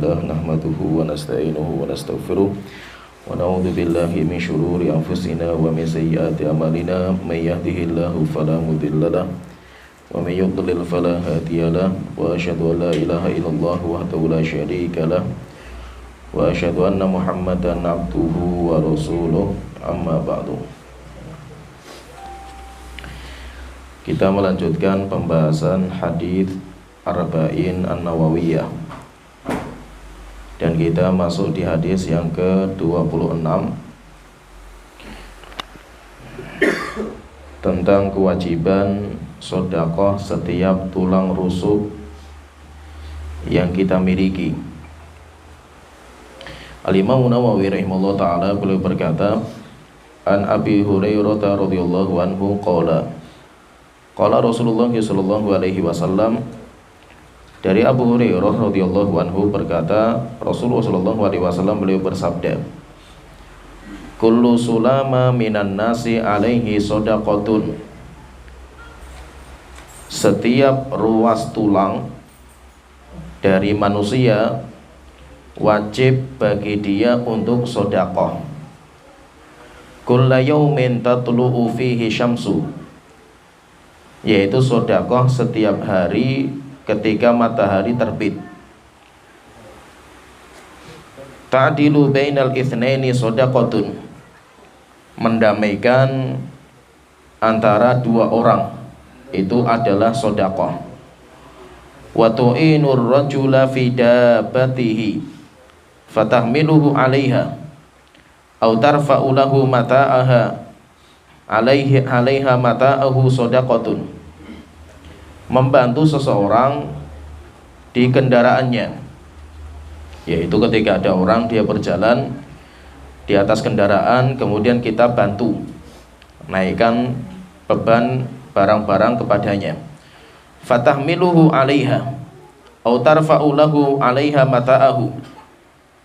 lillah nahmaduhu wa nasta'inuhu wa nastaghfiruh wa na'udzu billahi min syururi anfusina wa min sayyiati a'malina may yahdihillahu fala mudilla lahu wa may yudlil fala hadiya lahu wa asyhadu an la ilaha illallah wahdahu la syarika lahu wa asyhadu anna Muhammadan abduhu wa rasuluh amma ba'du. Kita melanjutkan pembahasan hadis Arba'in An-Nawawiyah. Dan kita masuk di hadis yang ke-26 tentang kewajiban sedekah setiap tulang rusuk yang kita miliki. Al-Imam Nawawi rahimahullah ta'ala beliau berkata, An Abi Hurairah radhiyallahu anhu qala Rasulullah sallallahu alaihi wasallam, dari Abu Hurairah radhiyallahu anhu berkata, Rasulullah sallallahu alaihi wasallam beliau bersabda, kullu sulama minan nasi alaihi shadaqatun, setiap ruas tulang dari manusia wajib bagi dia untuk sedekah. Kullu yaumin tatlu'u fihi syamsu, yaitu sedekah setiap hari ketika matahari terbit. Ta'dilu bainal itsnaini shadaqatun, mendamaikan antara dua orang itu adalah sedekah. Wa tu'inur rajula fi dabbatihi fatahmiluhu 'alaiha aw tarfa'u lahu mata'aha 'alaiha mata'ahu shadaqatun, membantu seseorang di kendaraannya, yaitu ketika ada orang dia berjalan di atas kendaraan, kemudian kita bantu naikkan beban barang-barang kepadanya. Fatahmiluhu 'alaiha aw tarfa'u lahu 'alaiha mata'ahu,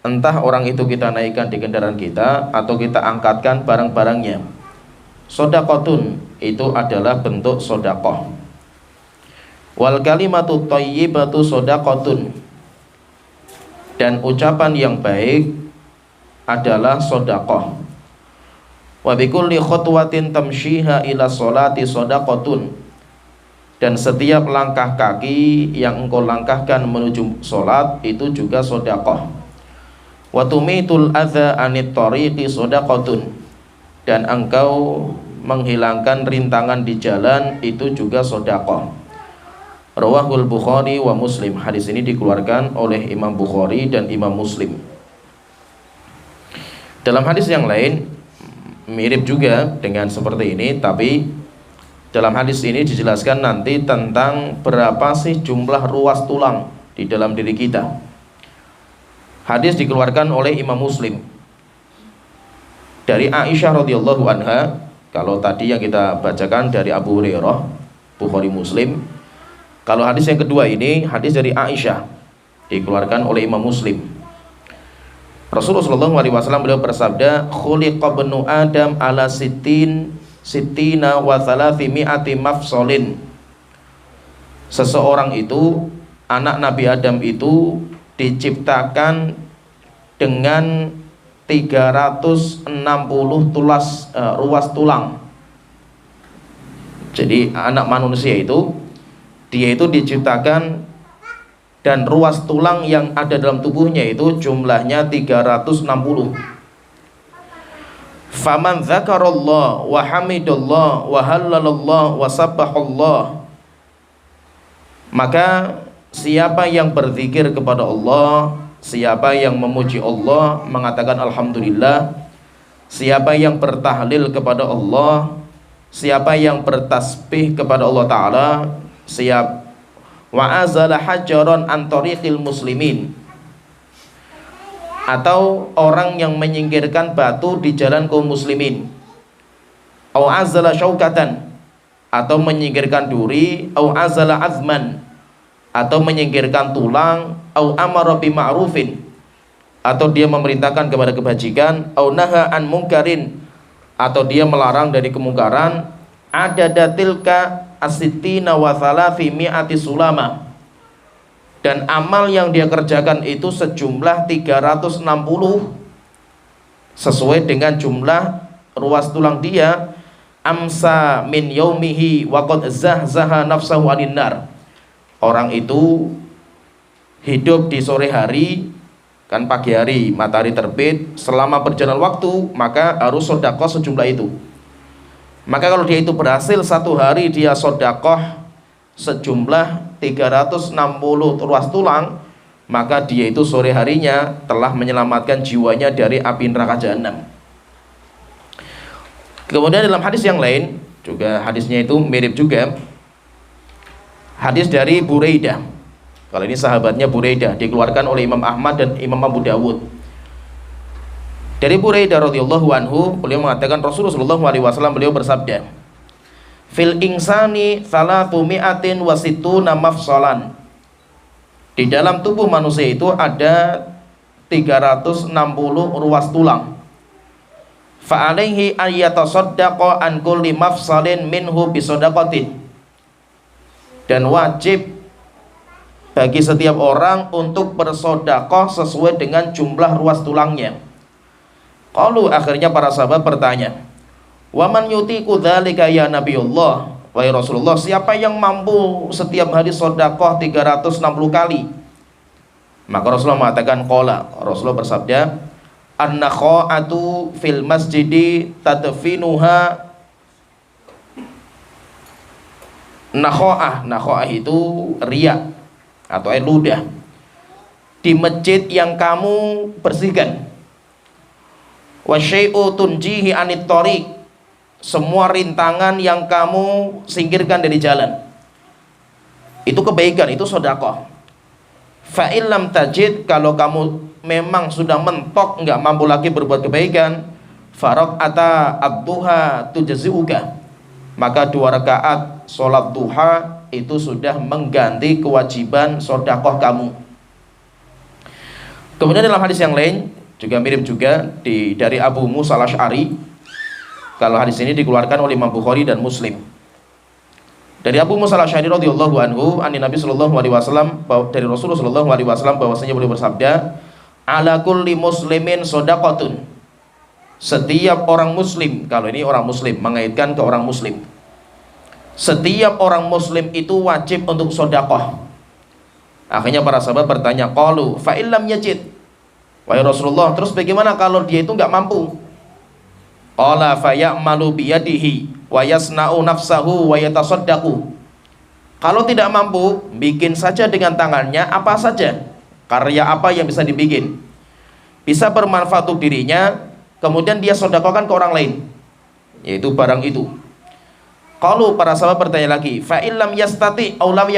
entah orang itu kita naikkan di kendaraan kita atau kita angkatkan barang-barangnya. Shadaqatun, itu adalah bentuk sedekah. Wal kalimatu thayyibatu shadaqatun, dan ucapan yang baik adalah sedekah. Wa bikulli khutwatin tamshiha ila sholati shadaqatun, dan setiap langkah kaki yang engkau langkahkan menuju sholat itu juga sedekah. Wa tumitul adza anit tariqi shadaqatun, dan engkau menghilangkan rintangan di jalan itu juga sedekah. Rawahul Bukhari wa Muslim, hadis ini dikeluarkan oleh Imam Bukhari dan Imam Muslim. Dalam hadis yang lain mirip juga dengan seperti ini, tapi dalam hadis ini dijelaskan nanti tentang berapa sih jumlah ruas tulang di dalam diri kita. Hadis dikeluarkan oleh Imam Muslim dari Aisyah radhiyallahu anha. Kalau tadi yang kita bacakan dari Abu Hurairah, Bukhari Muslim. Kalau hadis yang kedua ini hadis dari Aisyah, dikeluarkan oleh Imam Muslim. Rasulullah sallallahu alaihi wasallam beliau bersabda, khuliqa ibnu Adam ala sittina wa thalathimi'ati mafsolin. Seseorang itu, anak Nabi Adam itu diciptakan dengan 360 ruas tulang. Jadi anak manusia itu, dia itu diciptakan dan ruas tulang yang ada dalam tubuhnya itu jumlahnya 360. Faman dzakarallah wa hamidallah wa hallalallah wa sabbahallah, maka siapa yang berzikir kepada Allah, siapa yang memuji Allah, mengatakan alhamdulillah, siapa yang bertahlil kepada Allah, siapa yang bertasbih kepada Allah Ta'ala, siap wa azala hajaron an tariqil muslimin, atau orang yang menyingkirkan batu di jalan kaum muslimin, au azala syaukatan, atau menyingkirkan duri, au azala azman, atau menyingkirkan tulang, au amara bi ma'rufin, atau dia memerintahkan kepada kebajikan, au naha an mungkarin, atau dia melarang dari kemungkaran, ada datilka asittina wa thalathi mi'ati sulama, dan amal yang dia kerjakan itu sejumlah 360 sesuai dengan jumlah ruas tulang dia, amsa min yaumihi wa qad zahzaha nafsahu anin nar. Orang itu hidup di sore hari, kan pagi hari matahari terbit, selama berjalan waktu maka harus sedekah sejumlah itu. Maka kalau dia itu berhasil satu hari dia sedekah sejumlah 360 ruas tulang, maka dia itu sore harinya telah menyelamatkan jiwanya dari api neraka jahanam. Kemudian dalam hadis yang lain juga, hadisnya itu mirip juga, hadis dari Buraidah. Kalau ini sahabatnya Buraidah, dikeluarkan oleh Imam Ahmad dan Imam Abu Dawud. Dari Buraidah radhiyallahu anhu, beliau mengatakan Rasulullah sallallahu alaihi wasallam beliau bersabda, fil insani salatu mi'atin wa situna mafsalan. Di dalam tubuh manusia itu ada 360 ruas tulang. Fa alaihi an yatasaddaqa an kulli mafsalin minhu bisadaqatin. Dan wajib bagi setiap orang untuk bersedekah sesuai dengan jumlah ruas tulangnya. Qalu, akhirnya para sahabat bertanya, wa man yutiqu dzalika ya Nabiullah, wahai Rasulullah, siapa yang mampu setiap hari sedekah 360 kali? Maka Rasulullah mengatakan, qala, Rasulullah bersabda, an-nakha'atu fil masjidi tadfinuha. Nakha'ah itu riya atau air ludah di masjid yang kamu bersihkan. Wa syai'u tunjihi anit thariq, semua rintangan yang kamu singkirkan dari jalan, itu kebaikan, itu sedekah. Fa illam tajid, kalau kamu memang sudah mentok nggak mampu lagi berbuat kebaikan, faraqata ad-duha tujzi'uka, maka 2 rakaat sholat duha itu sudah mengganti kewajiban sedekah kamu. Kemudian dalam hadis yang lain juga mirip juga dari Abu Musa al-Asy'ari. Kalau hadis ini dikeluarkan oleh Imam Bukhari dan Muslim. Dari Abu Musa al-Asy'ari radhiyallahu anhu, ani Nabi sallallahu alaihi wasallam, dari Rasulullah sallallahu alaihi wasallam bahwasanya beliau bersabda, ala kulli muslimin shadaqatun. Setiap orang muslim, kalau ini orang muslim mengaitkan ke orang muslim, setiap orang muslim itu wajib untuk sedekah. Akhirnya para sahabat bertanya, qalu fa illam yajid, wahai Rasulullah, terus bagaimana kalau dia itu nggak mampu? Qala fa ya'malu biyadihi wa yasna'u nafsahu wa yatasaddaqu. Kalau tidak mampu, bikin saja dengan tangannya apa saja, karya apa yang bisa dibikin, bisa bermanfaat untuk dirinya, kemudian dia sedekahkan ke orang lain, yaitu barang itu. Kalau para sahabat bertanya lagi, fa illam yastati aw lam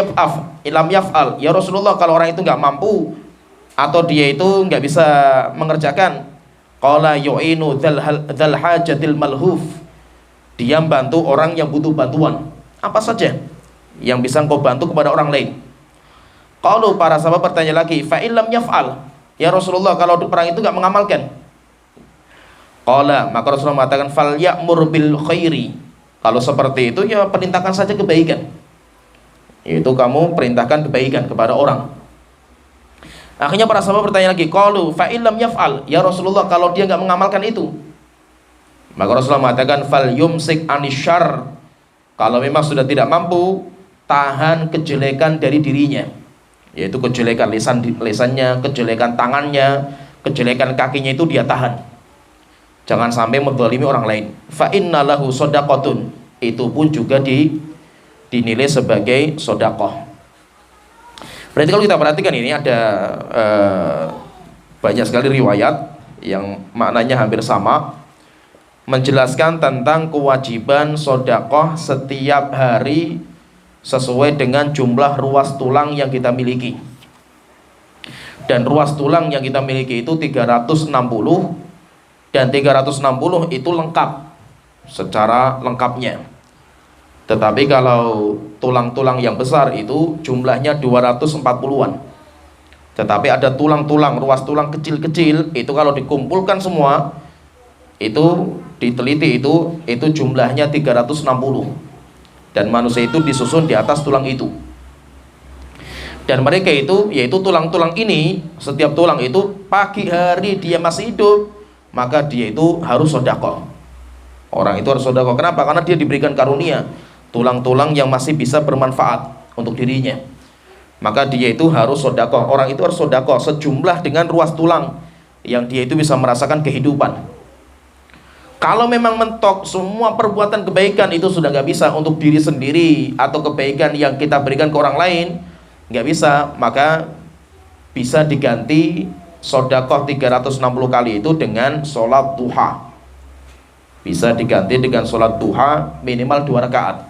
yaf'al, ya Rasulullah, kalau orang itu nggak mampu atau dia itu nggak bisa mengerjakan, qala yu'inu dzal hajatil malhuf, dia bantu orang yang butuh bantuan, apa saja yang bisa engkau bantu kepada orang lain. Kalau para sahabat bertanya lagi, fa illam yaf'al, ya Rasulullah, kalau orang itu nggak mengamalkan, qala, maka Rasulullah mengatakan fal ya'mur bil khairi, kalau seperti itu ya perintahkan saja kebaikan, itu kamu perintahkan kebaikan kepada orang. Akhirnya para sahabat bertanya lagi, qalu fa illam yaf'al, ya Rasulullah, kalau dia nggak mengamalkan itu, maka Rasulullah mengatakan fal yumsik anisyar, kalau memang sudah tidak mampu, tahan kejelekan dari dirinya, yaitu kejelekan lisannya, kejelekan tangannya, kejelekan kakinya, itu dia tahan, jangan sampai menzalimi orang lain. Fa innalahu shadaqatun, itu pun juga dinilai sebagai sedekah. Berarti kalau kita perhatikan ini ada banyak sekali riwayat yang maknanya hampir sama, menjelaskan tentang kewajiban sedekah setiap hari sesuai dengan jumlah ruas tulang yang kita miliki. Dan ruas tulang yang kita miliki itu 360, dan 360 itu lengkap secara lengkapnya. Tetapi kalau tulang-tulang yang besar itu jumlahnya 240-an. Tetapi ada tulang-tulang, ruas tulang kecil-kecil, itu kalau dikumpulkan semua, itu diteliti itu jumlahnya 360. Dan manusia itu disusun di atas tulang itu. Dan mereka itu, yaitu tulang-tulang ini, setiap tulang itu pagi hari dia masih hidup, maka dia itu harus sedekah. Orang itu harus sedekah. Kenapa? Karena dia diberikan karunia tulang-tulang yang masih bisa bermanfaat untuk dirinya. Maka dia itu harus sedekah. Orang itu harus sedekah sejumlah dengan ruas tulang yang dia itu bisa merasakan kehidupan. Kalau memang mentok semua perbuatan kebaikan itu sudah nggak bisa untuk diri sendiri, atau kebaikan yang kita berikan ke orang lain nggak bisa, maka bisa diganti sedekah 360 kali itu dengan sholat duha. Bisa diganti dengan sholat duha minimal 2 rakaat,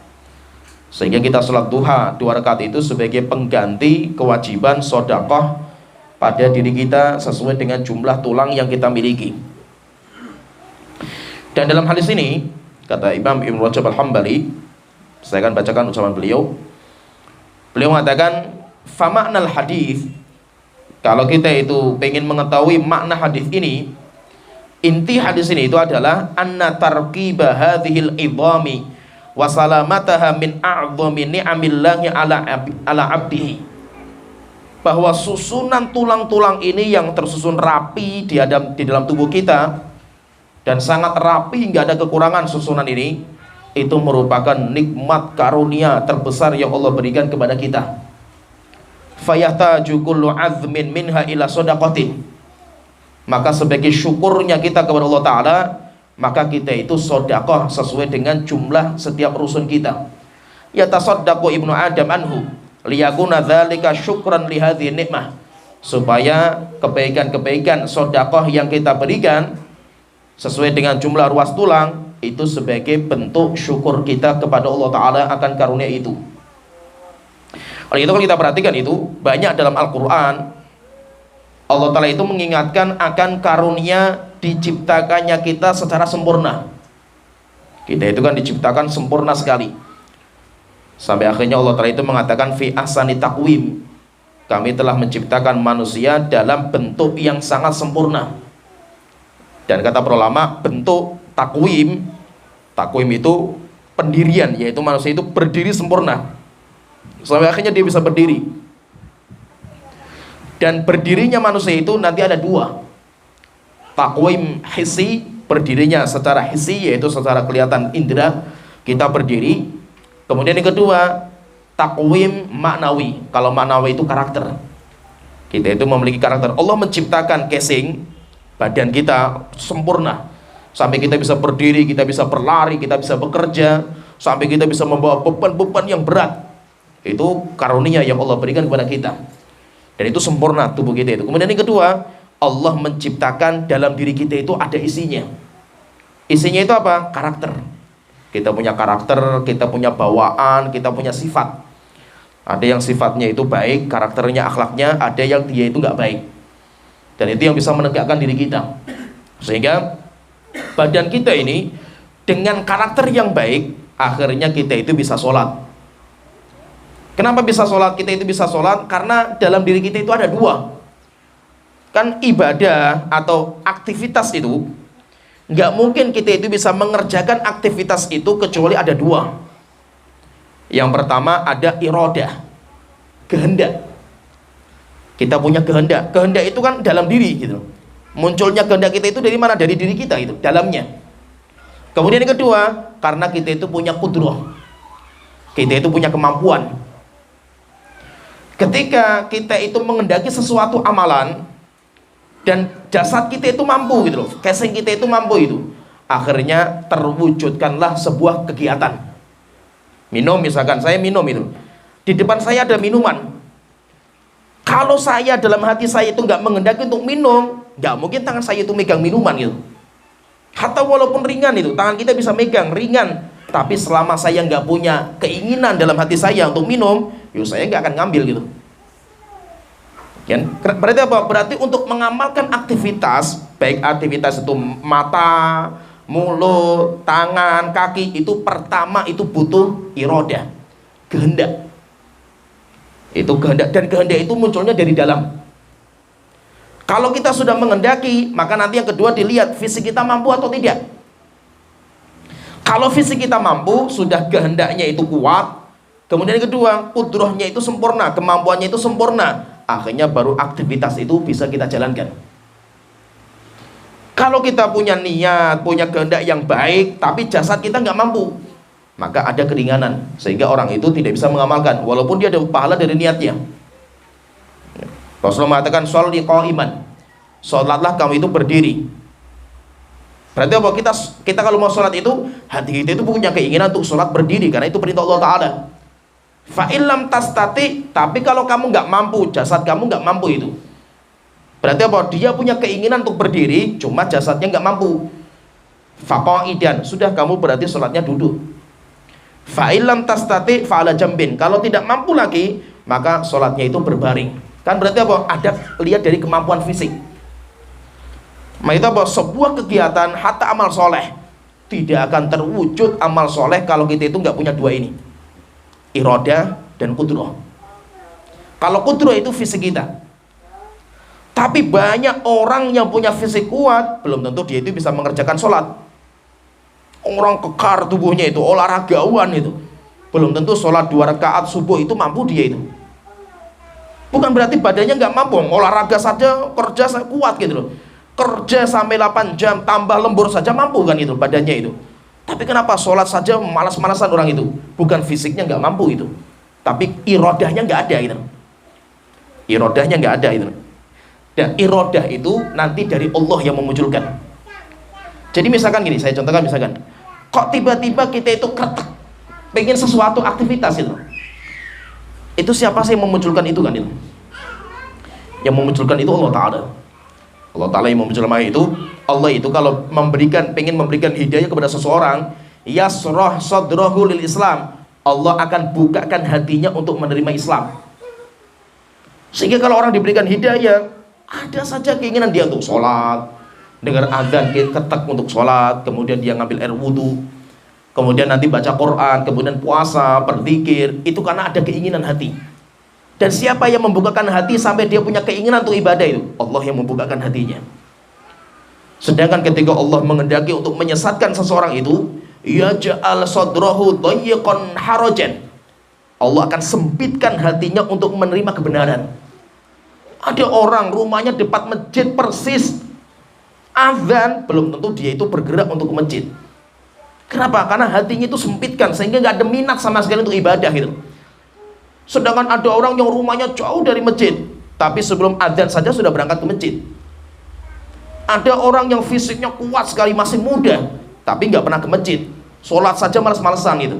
sehingga kita sholat duha 2 rakaat itu sebagai pengganti kewajiban sedekah pada diri kita sesuai dengan jumlah tulang yang kita miliki. Dan dalam hadis ini kata Imam Ibnu Rajab Al-Hambali, saya akan bacakan ucapan beliau. Beliau mengatakan, fa maknal hadis, kalau kita itu pengen mengetahui makna hadis ini, inti hadis ini itu adalah anna tarqiba hadhil idhami wa salamataha min a'dhami ni'amillahi ala abdihi, bahwa susunan tulang-tulang ini yang tersusun rapi di dalam tubuh kita dan sangat rapi, nggak ada kekurangan susunan ini, itu merupakan nikmat karunia terbesar yang Allah berikan kepada kita. Fayahtaju kullu azmin minha ila shadaqatin, maka sebagai syukurnya kita kepada Allah Ta'ala, maka kita itu sedekah sesuai dengan jumlah setiap rusun kita. Yatasaddaqu ibnu Adam anhu liyakuna dzalika syukran li hadhihi nikmah, supaya kebaikan-kebaikan sedekah yang kita berikan sesuai dengan jumlah ruas tulang itu sebagai bentuk syukur kita kepada Allah Ta'ala akan karunia itu. Oleh itu kalau kita perhatikan itu banyak dalam Al-Quran, Allah Ta'ala itu mengingatkan akan karunia diciptakannya kita secara sempurna. Kita itu kan diciptakan sempurna sekali, sampai akhirnya Allah Ta'ala itu mengatakan fi ahsani taqwim, kami telah menciptakan manusia dalam bentuk yang sangat sempurna. Dan kata para ulama, bentuk takwim itu pendirian, yaitu manusia itu berdiri sempurna sampai akhirnya dia bisa berdiri. Dan berdirinya manusia itu nanti ada 2. Takwim hissi, berdirinya secara hissi, yaitu secara kelihatan indera kita berdiri. Kemudian yang kedua, takwim maknawi. Kalau maknawi itu karakter, kita itu memiliki karakter. Allah menciptakan casing badan kita sempurna sampai kita bisa berdiri, kita bisa berlari, kita bisa bekerja, sampai kita bisa membawa beban-beban yang berat. Itu karunia yang Allah berikan kepada kita, dan itu sempurna tubuh kita itu. Kemudian yang kedua, Allah menciptakan dalam diri kita itu ada isinya. Isinya itu apa? Karakter. Kita punya karakter, kita punya bawaan, kita punya sifat. Ada yang sifatnya itu baik, karakternya, akhlaknya. Ada yang dia itu nggak baik, dan itu yang bisa menegakkan diri kita. Sehingga badan kita ini dengan karakter yang baik, akhirnya kita itu bisa sholat. Kenapa bisa sholat? Kita itu bisa sholat karena dalam diri kita itu ada 2. Kan ibadah atau aktivitas itu nggak mungkin kita itu bisa mengerjakan aktivitas itu kecuali ada 2. Yang pertama ada iradah, kehendak. Kita punya kehendak. Kehendak itu kan dalam diri gitu. Munculnya kehendak kita itu dari mana? Dari diri kita itu, dalamnya. Kemudian yang kedua, karena kita itu punya kudrah. Kita itu punya kemampuan. Ketika kita itu mengendaki sesuatu amalan dan jasad kita itu mampu gitu loh, casing kita itu mampu itu, akhirnya terwujudkanlah sebuah kegiatan. Minum misalkan, saya minum itu. Di depan saya ada minuman. Kalau saya dalam hati saya itu nggak mengendaki untuk minum, nggak mungkin tangan saya itu megang minuman gitu. Hatta walaupun ringan itu, tangan kita bisa megang ringan, tapi selama saya nggak punya keinginan dalam hati saya untuk minum, saya nggak akan ngambil gitu. Kan? Berarti apa? Berarti untuk mengamalkan aktivitas, baik aktivitas itu mata, mulut, tangan, kaki, itu pertama itu butuh irodah, kehendak. Itu kehendak, dan kehendak itu munculnya dari dalam. Kalau kita sudah mengendaki, maka nanti yang kedua dilihat fisik kita mampu atau tidak. Kalau fisik kita mampu, sudah kehendaknya itu kuat, Kemudian yang kedua, kudrohnya itu sempurna, kemampuannya itu sempurna. Akhirnya baru aktivitas itu bisa kita jalankan. Kalau kita punya niat, punya kehendak yang baik, tapi jasad kita nggak mampu, maka ada keringanan, sehingga orang itu tidak bisa mengamalkan, walaupun dia ada pahala dari niatnya. Rasulullah mengatakan, sholli qa'iman, sholatlah kamu itu berdiri. Berarti apa? Kita kalau mau sholat itu, hati kita itu punya keinginan untuk sholat berdiri, karena itu perintah Allah Ta'ala. Fa'ilam tastati, tapi kalau kamu nggak mampu, jasad kamu nggak mampu itu, berarti apa? Dia punya keinginan untuk berdiri, cuma jasadnya nggak mampu. Faqa'idan, sudah kamu berarti sholatnya duduk. Fa'ilam tastati fa'ala jambin, kalau tidak mampu lagi, maka sholatnya itu berbaring. Kan berarti apa? Ada lihat dari kemampuan fisik. Nah itu apa? Sebuah kegiatan, hatta amal soleh, tidak akan terwujud amal soleh kalau kita itu nggak punya dua ini, irodah dan kudroh. Kalau kudroh itu fisik kita, tapi banyak orang yang punya fisik kuat, belum tentu dia itu bisa mengerjakan sholat. Orang kekar tubuhnya itu, olahragawan itu, belum tentu sholat 2 rakaat subuh itu mampu dia itu. Bukan berarti badannya nggak mampu, olahraga saja, kerja kuat gitu loh. Kerja sampai 8 jam, tambah lembur saja mampu kan itu badannya itu. Tapi kenapa sholat saja malas-malasan orang itu? Bukan fisiknya nggak mampu itu, tapi irodahnya nggak ada gitu. Irodahnya nggak ada itu. Dan irodah itu nanti dari Allah yang memunculkan. Jadi misalkan gini, saya contohkan misalkan, kok tiba-tiba kita itu kretek, pengen sesuatu aktivitas itu siapa sih yang memunculkan itu kan itu? Yang memunculkan itu Allah Ta'ala. Allah Ta'ala yang memunculkan itu. Allah itu kalau pengen memberikan hidayah kepada seseorang, yasrah sadrahu lil Islam, Allah akan bukakan hatinya untuk menerima Islam. Sehingga kalau orang diberikan hidayah, ada saja keinginan dia untuk sholat, dengar azan ketek untuk sholat, kemudian dia ngambil air wudhu, kemudian nanti baca Quran, kemudian puasa, berzikir, itu karena ada keinginan hati. Dan siapa yang membukakan hati sampai dia punya keinginan untuk ibadah itu? Allah yang membukakan hatinya. Sedangkan ketika Allah menghendaki untuk menyesatkan seseorang itu, yaj'al sadrahu dayyiqan harajan, Allah akan sempitkan hatinya untuk menerima kebenaran. Ada orang rumahnya dekat masjid persis, azan belum tentu dia itu bergerak untuk ke masjid. Kenapa? Karena hatinya itu sempitkan, sehingga nggak ada minat sama sekali untuk ibadah gitu. Sedangkan ada orang yang rumahnya jauh dari masjid, tapi sebelum azan saja sudah berangkat ke masjid. Ada orang yang fisiknya kuat sekali, masih muda, tapi nggak pernah ke masjid, sholat saja malas-malesan gitu.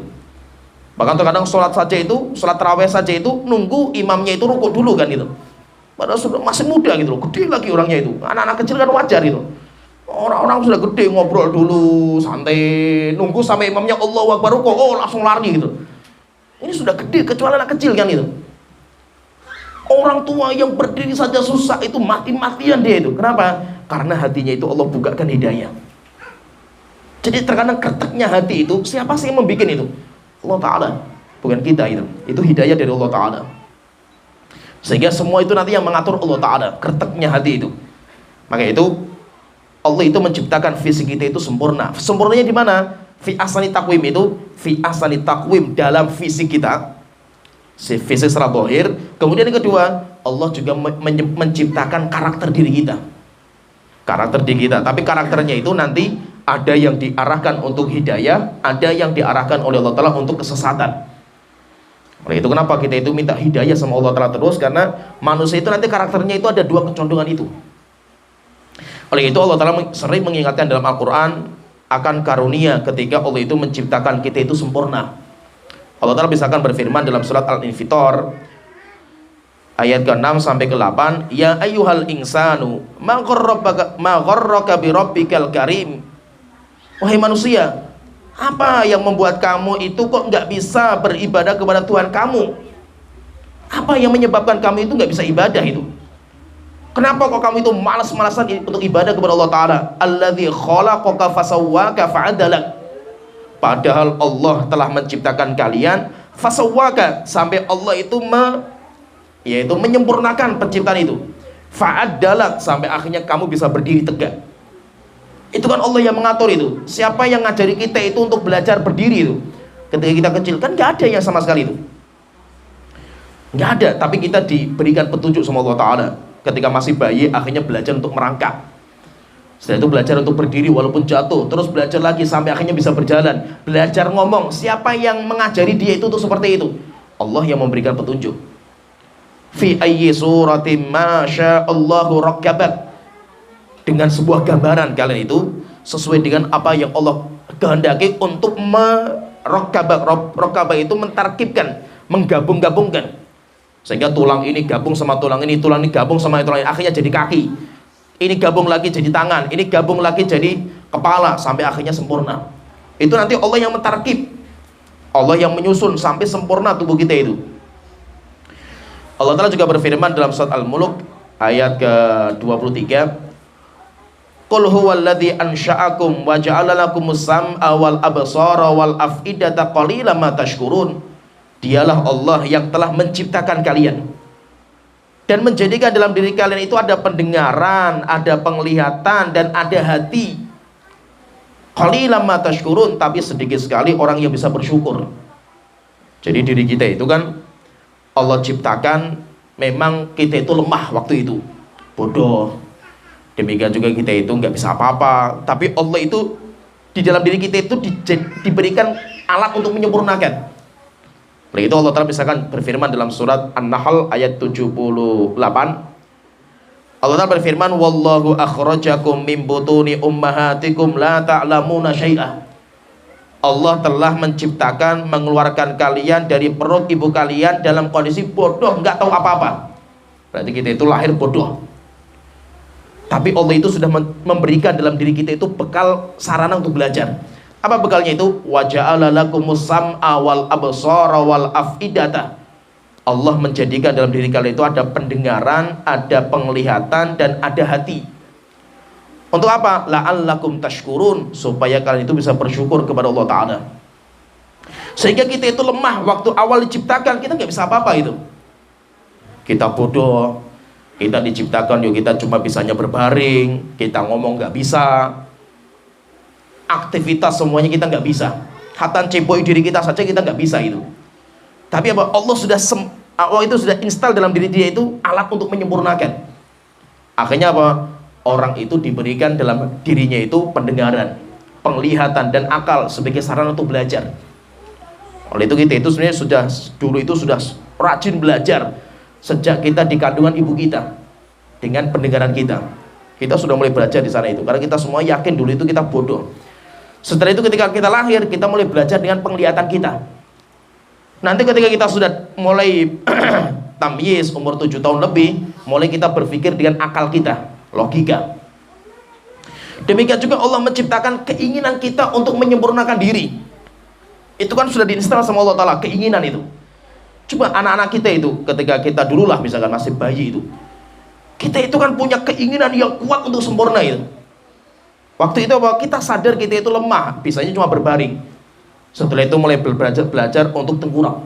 Bahkan terkadang sholat saja itu, sholat tarawih saja itu nunggu imamnya itu rukuk dulu kan gitu. Padahal sudah masih muda gitu loh, gede lagi orangnya itu. Anak-anak kecil kan wajar gitu. Orang-orang sudah gede ngobrol dulu, santai, nunggu sampai imamnya Allahu Akbar rukuk, oh langsung lari gitu. Ini sudah gede, kecuali anak kecil kan itu. Orang tua yang berdiri saja susah, itu mati-matian dia itu. Kenapa? Karena hatinya itu Allah bukakan hidayah. Jadi terkadang kreteknya hati itu, siapa sih yang membuat itu? Allah Ta'ala, bukan kita itu. Itu hidayah dari Allah Ta'ala. Sehingga semua itu nanti yang mengatur Allah Ta'ala, kreteknya hati itu. Maka itu Allah itu menciptakan fisik kita itu sempurna. Sempurnanya di mana? Fi asani takwim itu, fi asani takwim dalam fisik kita, fisik secara zahir. Kemudian yang kedua, Allah juga menciptakan karakter diri kita. Karakter diri kita, tapi karakternya itu nanti ada yang diarahkan untuk hidayah, ada yang diarahkan oleh Allah Ta'ala untuk kesesatan. Oleh itu kenapa kita itu minta hidayah sama Allah Ta'ala terus, karena manusia itu nanti karakternya itu ada dua kecondongan itu. Oleh itu Allah Ta'ala sering mengingatkan dalam Al-Quran akan karunia ketika Allah itu menciptakan kita itu sempurna. Allah Ta'ala misalkan berfirman dalam surat Al-Infitor ayat ke-6 sampai ke-8, ya ayyuhal insanu ma gharraka bi rabbikal karim. Wahai manusia, apa yang membuat kamu itu kok nggak bisa beribadah kepada Tuhan kamu? Apa yang menyebabkan kamu itu nggak bisa ibadah itu? Kenapa kok kamu itu malas-malasan untuk ibadah kepada Allah Ta'ala? Alladzi khalaqaka fasawwaka fa'adalak. Padahal Allah telah menciptakan kalian, fasawwaka, sampai Allah itu yaitu menyempurnakan penciptaan itu. Fa'adalak, sampai akhirnya kamu bisa berdiri tegak. Itu kan Allah yang mengatur itu. Siapa yang ngajari kita itu untuk belajar berdiri itu? Ketika kita kecil kan gak ada yang sama sekali itu. Nggak ada, tapi kita diberikan petunjuk sama Allah Ta'ala. Ketika masih bayi, akhirnya belajar untuk merangkak. Setelah itu belajar untuk berdiri walaupun jatuh, terus belajar lagi sampai akhirnya bisa berjalan. Belajar ngomong, siapa yang mengajari dia itu tuh seperti itu? Allah yang memberikan petunjuk. Fi ayyi suratin ma sya'allahu rakkabak. Dengan sebuah gambaran kalian itu sesuai dengan apa yang Allah kehendaki untuk merokkabak. Rokkabak itu mentarkibkan, menggabung-gabungkan. Sehingga tulang ini gabung sama tulang ini gabung sama tulang ini, akhirnya jadi kaki. Ini gabung lagi jadi tangan, ini gabung lagi jadi kepala, sampai akhirnya sempurna. Itu nanti Allah yang mentarkib, Allah yang menyusun sampai sempurna tubuh kita itu. Allah Ta'ala juga berfirman dalam surat Al-Mulk ayat ke-23, Qul huwallazi ansha'akum wa ja'ala lakumus sam'a wal absara wal af'idata qalilan ma tashkurun. Dialah Allah yang telah menciptakan kalian dan menjadikan dalam diri kalian itu ada pendengaran, ada penglihatan, dan ada hati. Qalilan ma tashkurun, tapi sedikit sekali orang yang bisa bersyukur. Jadi diri kita itu kan Allah ciptakan, memang kita itu lemah waktu itu, bodoh. Demikian juga kita itu nggak bisa apa-apa, tapi Allah itu di dalam diri kita itu diberikan alat untuk menyempurnakan. Oleh itu Allah Ta'ala misalkan berfirman dalam surat An-Nahl ayat 78, Allah Ta'ala berfirman, wallahu akhrajakum min butuni ummahatikum la ta'lamuna syai'ah. Allah telah menciptakan, mengeluarkan kalian dari perut ibu kalian dalam kondisi bodoh, nggak tahu apa-apa. Berarti kita itu lahir bodoh, tapi Allah itu sudah memberikan dalam diri kita itu bekal sarana untuk belajar. Apa bekalnya itu? Wa ja'ala lakumus sam'a wal absara wal af'idata. Allah menjadikan dalam diri kalian itu ada pendengaran, ada penglihatan, dan ada hati. Untuk apa? La'allakum tashkurun, supaya kalian itu bisa bersyukur kepada Allah Ta'ala. Sehingga kita itu lemah waktu awal diciptakan, kita nggak bisa apa-apa itu. Kita bodoh, kita diciptakan yuk kita cuma bisanya berbaring, kita ngomong nggak bisa, aktivitas semuanya kita nggak bisa, hatta cepoi diri kita saja kita nggak bisa itu. Tapi apa? Allah itu sudah install dalam diri dia itu alat untuk menyempurnakan. Akhirnya apa? Orang itu diberikan dalam dirinya itu pendengaran, penglihatan, dan akal sebagai sarana untuk belajar. Oleh itu kita itu sebenarnya dulu itu sudah rajin belajar sejak kita di kandungan ibu kita dengan pendengaran kita. Kita sudah mulai belajar di sana itu, karena kita semua yakin dulu itu kita bodoh. Setelah itu ketika kita lahir, kita mulai belajar dengan penglihatan kita. Nanti ketika kita sudah mulai tamyiz, umur 7 tahun lebih, mulai kita berpikir dengan akal kita, logika. Demikian juga Allah menciptakan keinginan kita untuk menyempurnakan diri. Itu kan sudah diinstal sama Allah Ta'ala, keinginan itu. Coba anak-anak kita itu, ketika kita dululah misalkan masih bayi itu, kita itu kan punya keinginan yang kuat untuk sempurna itu. Waktu itu bahwa kita sadar kita itu lemah, bisanya cuma berbaring. Setelah itu mulai belajar untuk tengkurap.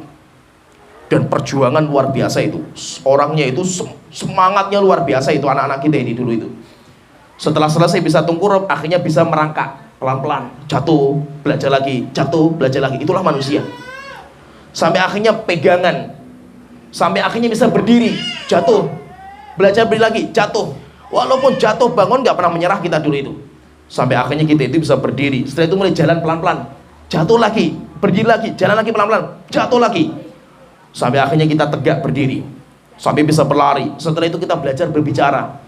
Dan perjuangan luar biasa itu. Orangnya itu semangatnya luar biasa itu anak-anak kita ini dulu itu. Setelah selesai bisa tengkurap, akhirnya bisa merangkak pelan-pelan, jatuh, belajar lagi, jatuh, belajar lagi. Itulah manusia. Sampai akhirnya pegangan, sampai akhirnya bisa berdiri, jatuh, belajar berdiri lagi, jatuh. Walaupun jatuh bangun nggak pernah menyerah kita dulu itu. Sampai akhirnya kita itu bisa berdiri. Setelah itu mulai jalan pelan-pelan, jatuh lagi, berdiri lagi, jalan lagi pelan-pelan, jatuh lagi. Sampai akhirnya kita tegak berdiri, sampai bisa berlari. Setelah itu kita belajar berbicara.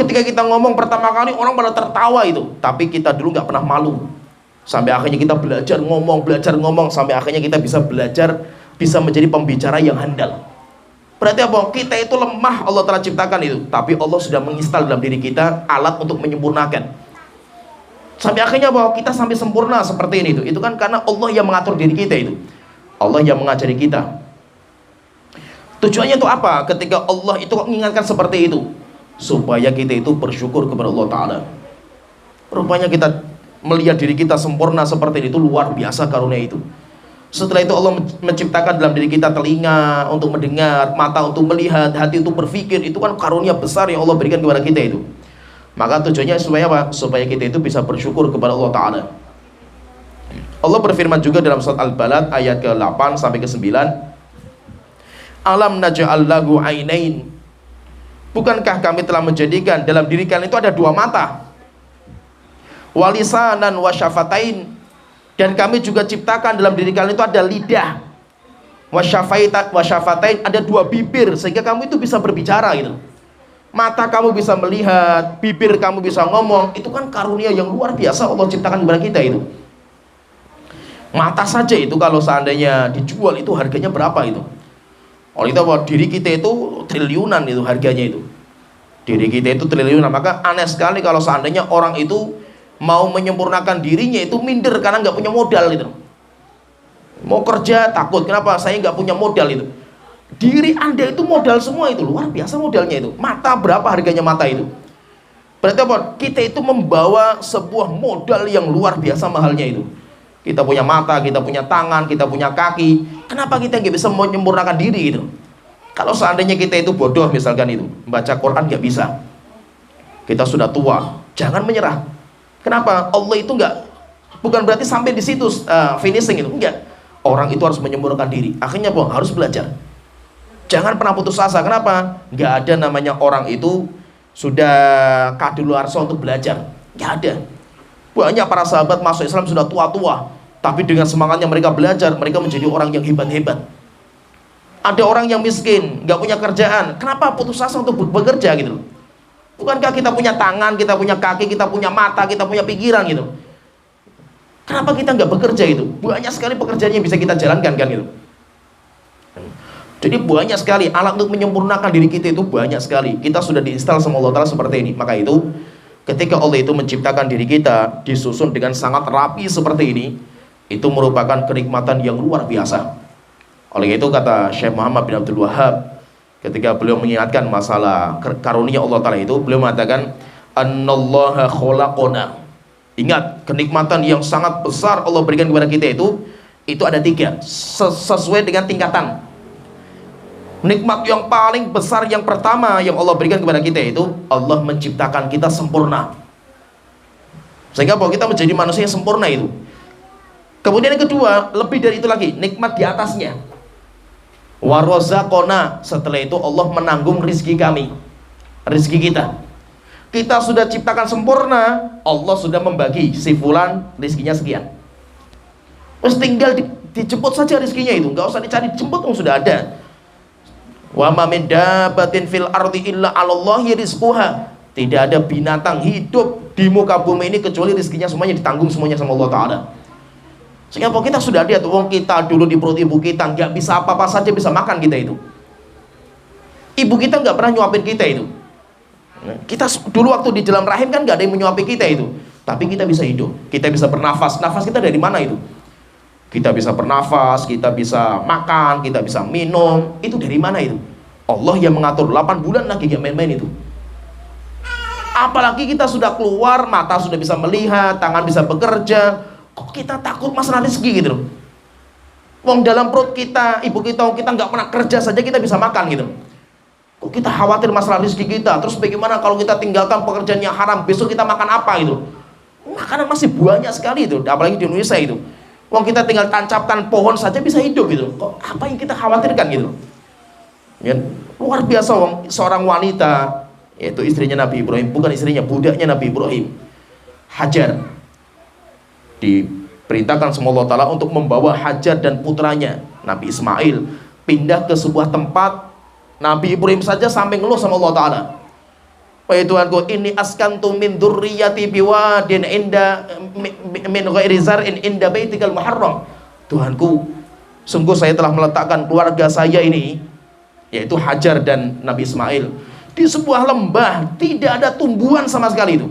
Ketika kita ngomong pertama kali orang pada tertawa itu, tapi kita dulu nggak pernah malu. Sampai akhirnya kita belajar ngomong, sampai akhirnya kita bisa belajar, bisa menjadi pembicara yang handal. Berarti apa? Kita itu lemah, Allah telah ciptakan itu, tapi Allah sudah menginstal dalam diri kita alat untuk menyempurnakan. Sampai akhirnya bahwa kita sampai sempurna seperti ini itu kan karena Allah yang mengatur diri kita itu, Allah yang mengajari kita. Tujuannya itu apa? Ketika Allah itu mengingatkan seperti itu, supaya kita itu bersyukur kepada Allah Ta'ala. Rupanya kita melihat diri kita sempurna seperti itu, luar biasa karunia itu. Setelah itu Allah menciptakan dalam diri kita telinga untuk mendengar, mata untuk melihat, hati untuk berpikir. Itu kan karunia besar yang Allah berikan kepada kita itu. Maka tujuannya supaya apa? Supaya kita itu bisa bersyukur kepada Allah Ta'ala. Allah berfirman juga dalam surat Al-Balad ayat ke-8 sampai ke-9, Alam naj'al lahu ainain. Bukankah kami telah menjadikan dalam diri kalian itu ada dua mata, walisanan wasyafatain, dan kami juga ciptakan dalam diri kalian itu ada lidah, wasyafatain, ada dua bibir, sehingga kamu itu bisa berbicara gitu. Mata kamu bisa melihat, bibir kamu bisa ngomong. Itu kan karunia yang luar biasa Allah ciptakan kepada kita itu. Mata saja itu kalau seandainya dijual itu harganya berapa itu? Oleh itu bahwa diri kita itu triliunan itu harganya itu. Diri kita itu triliunan. Maka aneh sekali kalau seandainya orang itu mau menyempurnakan dirinya itu minder karena nggak punya modal itu. Mau kerja takut, kenapa? Saya nggak punya modal itu. Diri Anda itu modal semua itu, luar biasa modalnya itu. Mata berapa harganya mata itu? Berarti apa? Kita itu membawa sebuah modal yang luar biasa mahalnya itu. Kita punya mata, kita punya tangan, kita punya kaki. Kenapa kita nggak bisa menyempurnakan diri itu? Kalau seandainya kita itu bodoh misalkan itu, baca Quran nggak bisa. Kita sudah tua, jangan menyerah. Kenapa? Allah itu bukan berarti sampai di situ finishing itu, enggak. Orang itu harus menyempurnakan diri. Akhirnya apa? Harus belajar. Jangan pernah putus asa. Kenapa? Nggak ada namanya orang itu sudah kadaluarsa untuk belajar. Nggak ada. Banyak para sahabat masuk Islam sudah tua-tua, tapi dengan semangatnya mereka belajar, mereka menjadi orang yang hebat-hebat. Ada orang yang miskin, nggak punya kerjaan. Kenapa putus asa untuk bekerja gitu? Bukankah kita punya tangan, kita punya kaki, kita punya mata, kita punya pikiran gitu? Kenapa kita nggak bekerja itu? Banyak sekali pekerjaan yang bisa kita jalankan kan gitu. Jadi banyak sekali alat untuk menyempurnakan diri kita itu banyak sekali. Kita sudah diinstal sama Allah Ta'ala seperti ini. Maka itu ketika Allah itu menciptakan diri kita disusun dengan sangat rapi seperti ini, itu merupakan kenikmatan yang luar biasa. Oleh itu kata Syekh Muhammad bin Abdul Wahhab ketika beliau mengingatkan masalah karunia Allah Ta'ala itu, beliau mengatakan Annallaha kholaqona. Ingat, kenikmatan yang sangat besar Allah berikan kepada kita itu ada tiga, sesuai dengan tingkatan. Nikmat yang paling besar yang pertama yang Allah berikan kepada kita itu Allah menciptakan kita sempurna, sehingga bahwa kita menjadi manusia yang sempurna itu. Kemudian yang kedua, lebih dari itu lagi, nikmat di atasnya, warozakona. Setelah itu Allah menanggung rizki kami, rizki kita. Kita sudah ciptakan sempurna, Allah sudah membagi si fulan rizkinya sekian. Terus tinggal dijemput saja rizkinya itu, nggak usah dicari, jemput yang sudah ada. Wa ma min dabbatin fil ardi illa 'alallahi rizquha. Tidak ada binatang hidup di muka bumi ini kecuali rizkinya semuanya ditanggung semuanya sama Allah Ta'ala. Sehingga kita sudah lihat, wong kita dulu di perut ibu kita nggak bisa apa-apa saja bisa makan kita itu. Ibu kita nggak pernah nyuapin kita itu. Kita dulu waktu di dalam rahim kan nggak ada yang menyuapi kita itu, tapi kita bisa hidup, kita bisa bernafas. Nafas kita dari mana itu? Kita bisa bernafas, kita bisa makan, kita bisa minum. Itu dari mana itu? Allah yang mengatur. 8 bulan lagi gak main-main itu. Apalagi kita sudah keluar, mata sudah bisa melihat, tangan bisa bekerja. Kok kita takut masalah rezeki gitu loh? Wong dalam perut kita, ibu kita, kita nggak pernah kerja saja kita bisa makan gitu. Kok kita khawatir masalah rezeki kita? Terus bagaimana kalau kita tinggalkan pekerjaan yang haram, besok kita makan apa itu? Makanan masih banyak sekali itu, apalagi di Indonesia itu. Wong kita tinggal tancapkan pohon saja bisa hidup gitu. Kok apa yang kita khawatirkan gitu? Ya, luar biasa wong, seorang wanita, yaitu istrinya Nabi Ibrahim, bukan istrinya, budaknya Nabi Ibrahim, Hajar, diperintahkan sama Allah Ta'ala untuk membawa Hajar dan putranya Nabi Ismail pindah ke sebuah tempat. Nabi Ibrahim saja sampai ngeluh sama Allah Ta'ala, wahai Tuhanku, ini askantu min dzurriyyati biwadin inda min ghairi zar'in inda baitikal muharram. Tuhanku, sungguh saya telah meletakkan keluarga saya ini, yaitu Hajar dan Nabi Ismail, di sebuah lembah, tidak ada tumbuhan sama sekali itu.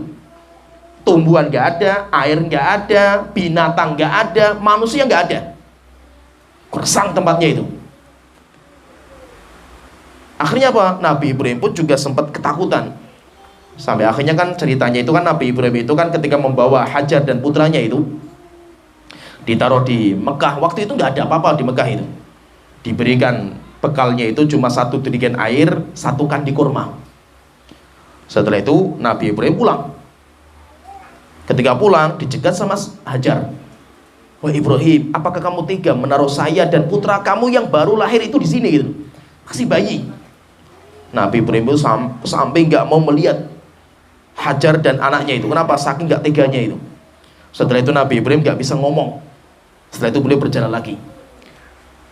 Tumbuhan gak ada, air gak ada, binatang gak ada, manusia gak ada. Kersang tempatnya itu. Akhirnya apa? Nabi Ibrahim pun juga sempat ketakutan. Sampai akhirnya kan ceritanya itu kan Nabi Ibrahim itu kan ketika membawa Hajar dan putranya itu ditaruh di Mekah. Waktu itu nggak ada apa-apa di Mekah itu. Diberikan bekalnya itu cuma 1 dirigen air, 1 kandi kurma. Setelah itu Nabi Ibrahim pulang. Ketika pulang dicegat sama Hajar. Wah Ibrahim, apakah kamu tega menaruh saya dan putra kamu yang baru lahir itu di sini gitu? masih bayi. Nabi Ibrahim itu sampai nggak mau melihat Hajar dan anaknya itu. Kenapa? Saking nggak teganya itu. Setelah itu Nabi Ibrahim nggak bisa ngomong. Setelah itu beliau berjalan lagi,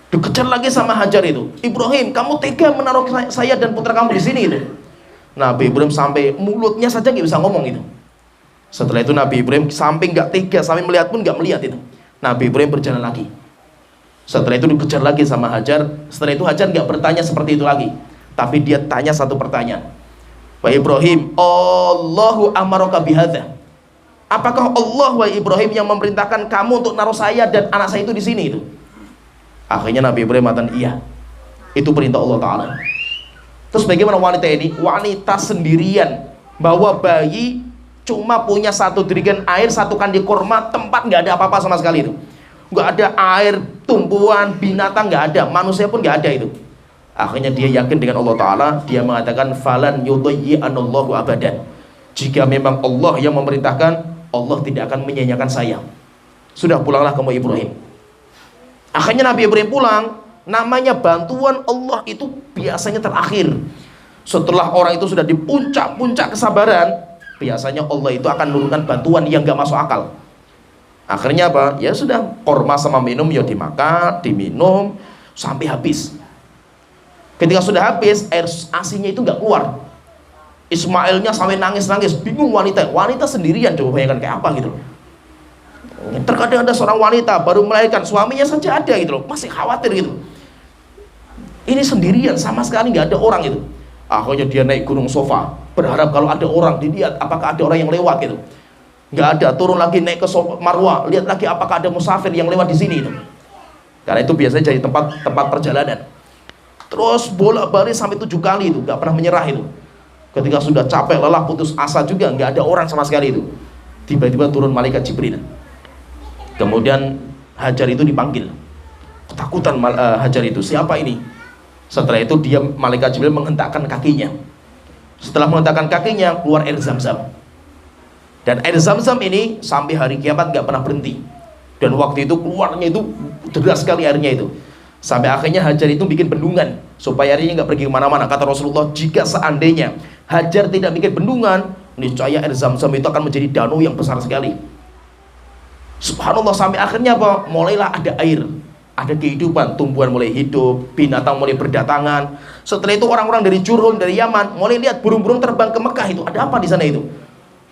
dikejar lagi sama Hajar itu. Ibrahim, kamu tega menaruh saya dan putra kamu di sini itu. Nabi Ibrahim sampai mulutnya saja nggak bisa ngomong itu. Setelah itu Nabi Ibrahim sampai nggak tega, sampai melihat pun nggak melihat itu. Nabi Ibrahim berjalan lagi. Setelah itu dikejar lagi sama Hajar. Setelah itu Hajar nggak bertanya seperti itu lagi, tapi dia tanya satu pertanyaan. Wa Ibrahim, Allahu amaraka bihadza. Apakah Allah wa Ibrahim yang memerintahkan kamu untuk naruh saya dan anak saya itu di sini itu? Akhirnya Nabi Ibrahim mengatakan, iya, itu perintah Allah Ta'ala. Terus bagaimana wanita ini? Wanita sendirian bawa bayi, cuma punya satu jerigen air, satu kandi kurma, tempat nggak ada apa-apa sama sekali itu. Nggak ada air, tumbuhan, binatang nggak ada, manusia pun nggak ada itu. Akhirnya dia yakin dengan Allah Ta'ala. Dia mengatakan, falan yudayyi'anallahu abadan. Jika memang Allah yang memerintahkan, Allah tidak akan menyanyiakan saya. Sudah, pulanglah kamu Ibrahim. Akhirnya Nabi Ibrahim pulang. Namanya bantuan Allah itu biasanya terakhir. Setelah orang itu sudah di puncak-puncak kesabaran, biasanya Allah itu akan menurunkan bantuan yang gak masuk akal. Akhirnya apa? Ya sudah, korma sama minum ya dimakan, diminum sampai habis. Ketika sudah habis, air asinnya itu gak keluar. Ismailnya sampai nangis-nangis, bingung wanita sendirian, coba bayangkan kayak apa gitu loh. Terkadang ada seorang wanita baru melahirkan, suaminya saja ada gitu loh, masih khawatir gitu. Ini sendirian, sama sekali nggak ada orang itu. Akhirnya dia naik gunung Sofa, berharap kalau ada orang dilihat, apakah ada orang yang lewat gitu. Nggak ada, turun lagi naik ke Marwah, lihat lagi apakah ada musafir yang lewat di sini itu. Karena itu biasanya jadi tempat perjalanan. Terus bolak-balik sampai 7 kali itu, nggak pernah menyerah itu. Ketika sudah capek, lelah, putus asa juga, nggak ada orang sama sekali itu. Tiba-tiba turun malaikat Jibril. Kemudian Hajar itu dipanggil. Ketakutan Hajar itu, siapa ini? Setelah itu dia, malaikat Jibril menghentakkan kakinya. Setelah menghentakkan kakinya, keluar air Zam-Zam. Dan air Zam-Zam ini sampai hari kiamat nggak pernah berhenti. Dan waktu itu keluarnya itu deras sekali airnya itu. Sampai akhirnya Hajar itu bikin bendungan supaya airnya nggak pergi kemana-mana. Kata Rasulullah, jika seandainya Hajar tidak bikin bendungan, niscaya air Zam-Zam itu akan menjadi danau yang besar sekali. Subhanallah, sampai akhirnya apa? Mulailah ada air, ada kehidupan, tumbuhan mulai hidup, binatang mulai berdatangan. Setelah itu orang-orang dari Jurhum, dari Yaman mulai lihat burung-burung terbang ke Mekah itu. Ada apa di sana itu?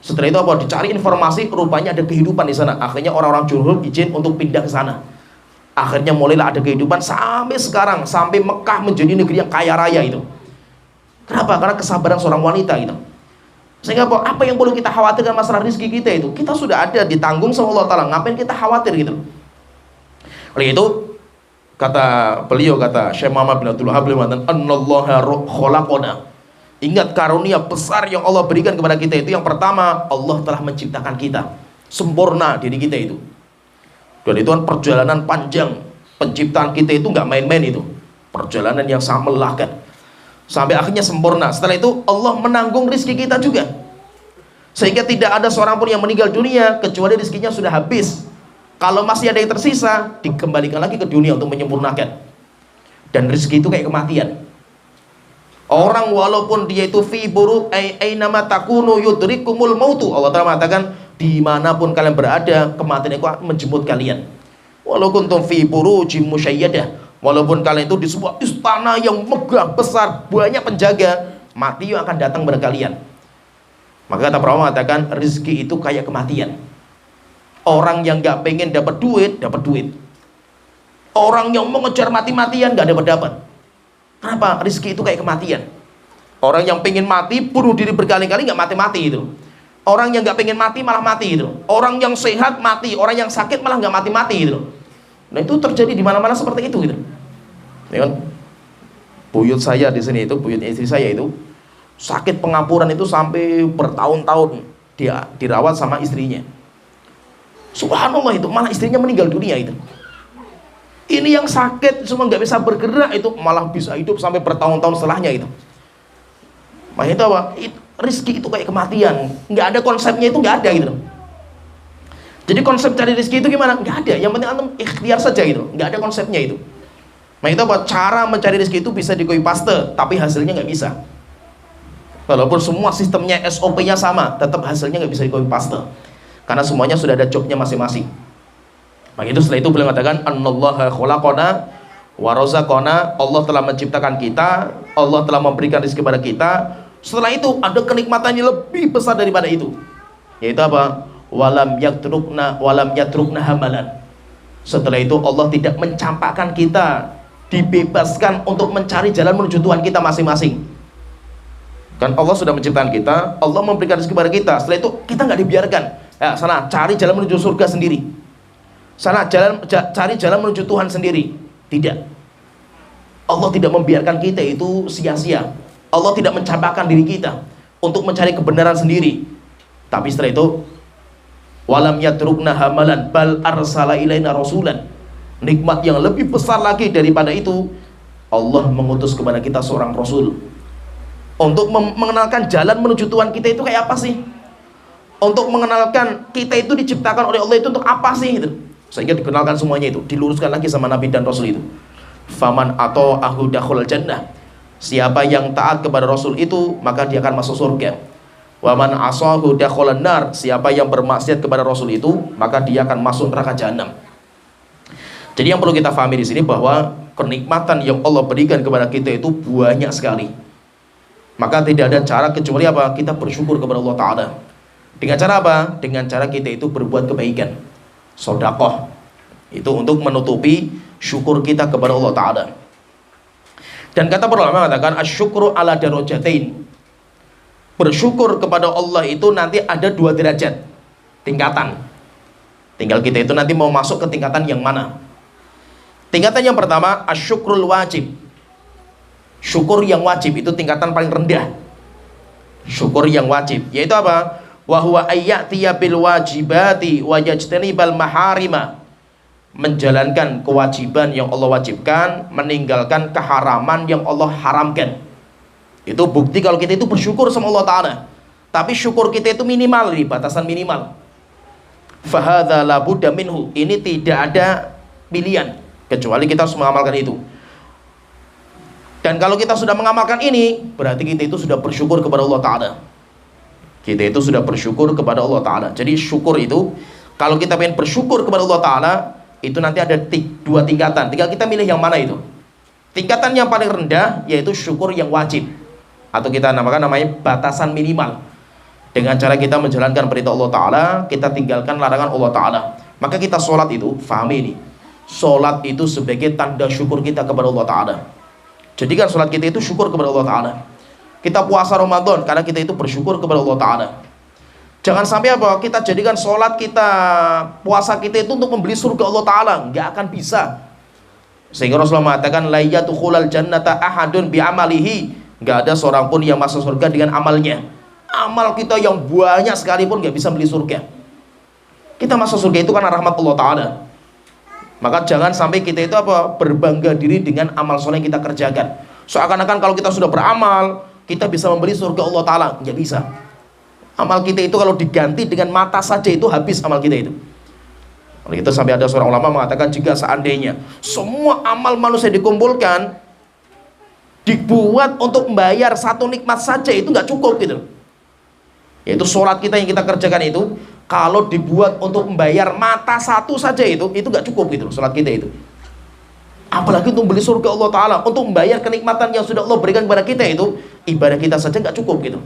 Setelah itu apa? Dicari informasi, rupanya ada kehidupan di sana. Akhirnya orang-orang Jurhum izin untuk pindah ke sana. Akhirnya mulailah ada kehidupan sampai sekarang, sampai Mekah menjadi negeri yang kaya raya itu. Kenapa? Karena kesabaran seorang wanita gitu. Sehingga apa yang perlu kita khawatirkan masalah rezeki kita itu, kita sudah ada ditanggung sama Allah Ta'ala, ngapain kita khawatir gitu. Oleh itu kata beliau, kata Syekh Muhammad bin Abdul Wahhab, beliau mengatakan, Annallaha khalaqana. Ingat karunia besar yang Allah berikan kepada kita itu. Yang pertama, Allah telah menciptakan kita, sempurna diri kita itu. Dan itu kan perjalanan panjang. Penciptaan kita itu nggak main-main itu. Perjalanan yang sangat melelahkan. Sampai akhirnya sempurna. Setelah itu Allah menanggung rizki kita juga. Sehingga tidak ada seorang pun yang meninggal dunia kecuali rizkinya sudah habis. Kalau masih ada yang tersisa, dikembalikan lagi ke dunia untuk menyempurnakan. Dan rizki itu kayak kematian. Orang walaupun dia itu fi buru aynama takunu yudrikumul mautu. Allah Ta'ala mengatakan, dimanapun kalian berada, kematian itu akan menjemput kalian. Walaupun kuntum fi burujim musyayyadah, walaupun kalian itu di sebuah istana yang megah besar, banyak penjaga, mati yang akan datang kepada kalian. Maka kata para ulama mengatakan, rezeki itu kayak kematian. Orang yang nggak pengen dapat duit, dapat duit. Orang yang mengejar mati-matian nggak dapat. Kenapa? Rezeki itu kayak kematian. Orang yang pengen mati, bunuh diri berkali-kali, nggak mati-mati itu. Orang yang nggak pengen mati malah mati itu. Orang yang sehat mati, orang yang sakit malah nggak mati-mati itu. Nah itu terjadi di mana-mana seperti itu gitu. Ya kan? Buyut saya di sini itu, buyut istri saya itu sakit pengampuran itu sampai bertahun-tahun dia dirawat sama istrinya. Subhanallah, itu malah istrinya meninggal dunia itu. Ini yang sakit cuma nggak bisa bergerak itu malah bisa hidup sampai bertahun-tahun setelahnya itu. Makanya itu apa? Rizki itu kayak kematian, nggak ada konsepnya itu, nggak ada gitu. Jadi konsep cari rizki itu gimana? Nggak ada. Yang penting antum ikhtiar saja gitu, nggak ada konsepnya itu. Nah itu apa? Cara mencari rezeki itu bisa di copy paste, tapi hasilnya nggak bisa. Walaupun semua sistemnya SOP-nya sama, tetap hasilnya nggak bisa di copy paste, karena semuanya sudah ada jobnya masing-masing. Maka itu setelah itu beliau mengatakan, Annallaha khalaqana wa razaqana, Allah telah menciptakan kita, Allah telah memberikan rezeki kepada kita. Setelah itu ada kenikmatannya lebih besar daripada itu, yaitu apa? Walam yatrukna hamalan. Setelah itu Allah tidak mencampakkan kita, dibebaskan untuk mencari jalan menuju Tuhan kita masing-masing. Kan Allah sudah menciptakan kita, Allah memberikan rezeki kepada kita. Setelah itu kita nggak dibiarkan, ya sana cari jalan menuju surga sendiri, sana cari jalan menuju Tuhan sendiri. Tidak, Allah tidak membiarkan kita itu sia-sia. Allah tidak mencampakkan diri kita untuk mencari kebenaran sendiri. Tapi setelah itu, walam yatrukna hamalan bal arsala ilaina rasulan. Nikmat yang lebih besar lagi daripada itu, Allah mengutus kepada kita seorang rasul untuk mengenalkan jalan menuju Tuhan kita itu kayak apa sih, untuk mengenalkan kita itu diciptakan oleh Allah itu untuk apa sih gitu. Sehingga dikenalkan semuanya itu, diluruskan lagi sama Nabi dan Rasul itu. Faman atau ahu dakhul jannah, siapa yang taat kepada Rasul itu maka dia akan masuk surga. Waman asahu dakhulan nar, siapa yang bermaksiat kepada Rasul itu maka dia akan masuk neraka jahanam. Jadi yang perlu kita pahami di sini bahwa kenikmatan yang Allah berikan kepada kita itu banyak sekali. Maka tidak ada cara kecuali apa? Kita bersyukur kepada Allah Ta'ala. Dengan cara apa? Dengan cara kita itu berbuat kebaikan, sedekah. Itu untuk menutupi syukur kita kepada Allah Ta'ala. Dan kata para ulama mengatakan asyukru ala darajatain. Bersyukur kepada Allah itu nanti ada 2 derajat, tingkatan. Tinggal kita itu nanti mau masuk ke tingkatan yang mana. Tingkatan yang pertama asyukrul wajib. Syukur yang wajib itu tingkatan paling rendah. Syukur yang wajib yaitu apa? Wa huwa ayyatiya bil wajibati wa yajtanibal maharima. Menjalankan kewajiban yang Allah wajibkan, meninggalkan keharaman yang Allah haramkan. Itu bukti kalau kita itu bersyukur sama Allah Ta'ala. Tapi syukur kita itu minimal, di batasan minimal. Fahadha la budda minhu, ini tidak ada pilihan kecuali kita harus mengamalkan itu. Dan kalau kita sudah mengamalkan ini, berarti kita itu sudah bersyukur kepada Allah Ta'ala. Kita itu sudah bersyukur kepada Allah Ta'ala. Jadi syukur itu, kalau kita pengen bersyukur kepada Allah Ta'ala, itu nanti ada 2 tingkatan. Tinggal kita milih yang mana itu. Tingkatan yang paling rendah yaitu syukur yang wajib, atau kita namanya batasan minimal. Dengan cara kita menjalankan perintah Allah Ta'ala, kita tinggalkan larangan Allah Ta'ala. Maka kita sholat itu, fahami ini, sholat itu sebagai tanda syukur kita kepada Allah Ta'ala. Jadikan sholat kita itu syukur kepada Allah Ta'ala. Kita puasa Ramadan karena kita itu bersyukur kepada Allah Ta'ala. Jangan sampai apa? Kita jadikan sholat kita, puasa kita itu untuk membeli surga Allah Ta'ala. Nggak akan bisa. Sehingga Rasulullah mengatakan la yadkhulul jannata ahadun bi amalihi. Nggak ada seorang pun yang masuk surga dengan amalnya. Amal kita yang banyak sekalipun nggak bisa beli surga. Kita masuk surga itu karena rahmat Allah Ta'ala. Maka jangan sampai kita itu apa? Berbangga diri dengan amal soleh yang kita kerjakan. Seakan-akan kalau kita sudah beramal, kita bisa membeli surga Allah Ta'ala. Nggak bisa. Amal kita itu kalau diganti dengan mata saja itu habis amal kita itu. Oleh itu sampai ada seorang ulama mengatakan jika seandainya semua amal manusia dikumpulkan, dibuat untuk membayar 1 nikmat saja itu nggak cukup gitu. Yaitu sholat kita yang kita kerjakan itu, kalau dibuat untuk membayar mata 1 saja itu nggak cukup gitu sholat kita itu. Apalagi untuk beli surga Allah Ta'ala, untuk membayar kenikmatan yang sudah Allah berikan kepada kita itu, ibadah kita saja nggak cukup gitu.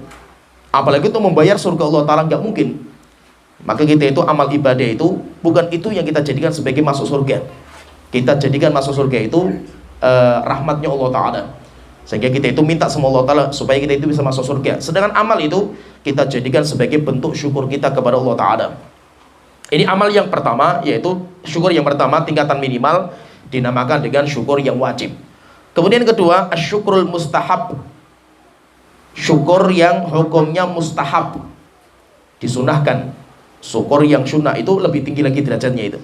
Apalagi untuk membayar surga Allah Ta'ala, nggak mungkin. Maka kita itu amal ibadah itu bukan itu yang kita jadikan sebagai masuk surga. Kita jadikan masuk surga itu rahmatnya Allah Ta'ala. Sehingga kita itu minta sama Allah Ta'ala supaya kita itu bisa masuk surga. Sedangkan amal itu kita jadikan sebagai bentuk syukur kita kepada Allah Ta'ala. Ini amal yang pertama, yaitu syukur yang pertama tingkatan minimal, dinamakan dengan syukur yang wajib. Kemudian kedua, asyukurul mustahab. Syukur yang hukumnya mustahab, disunahkan. Syukur yang sunnah itu lebih tinggi lagi derajatnya itu.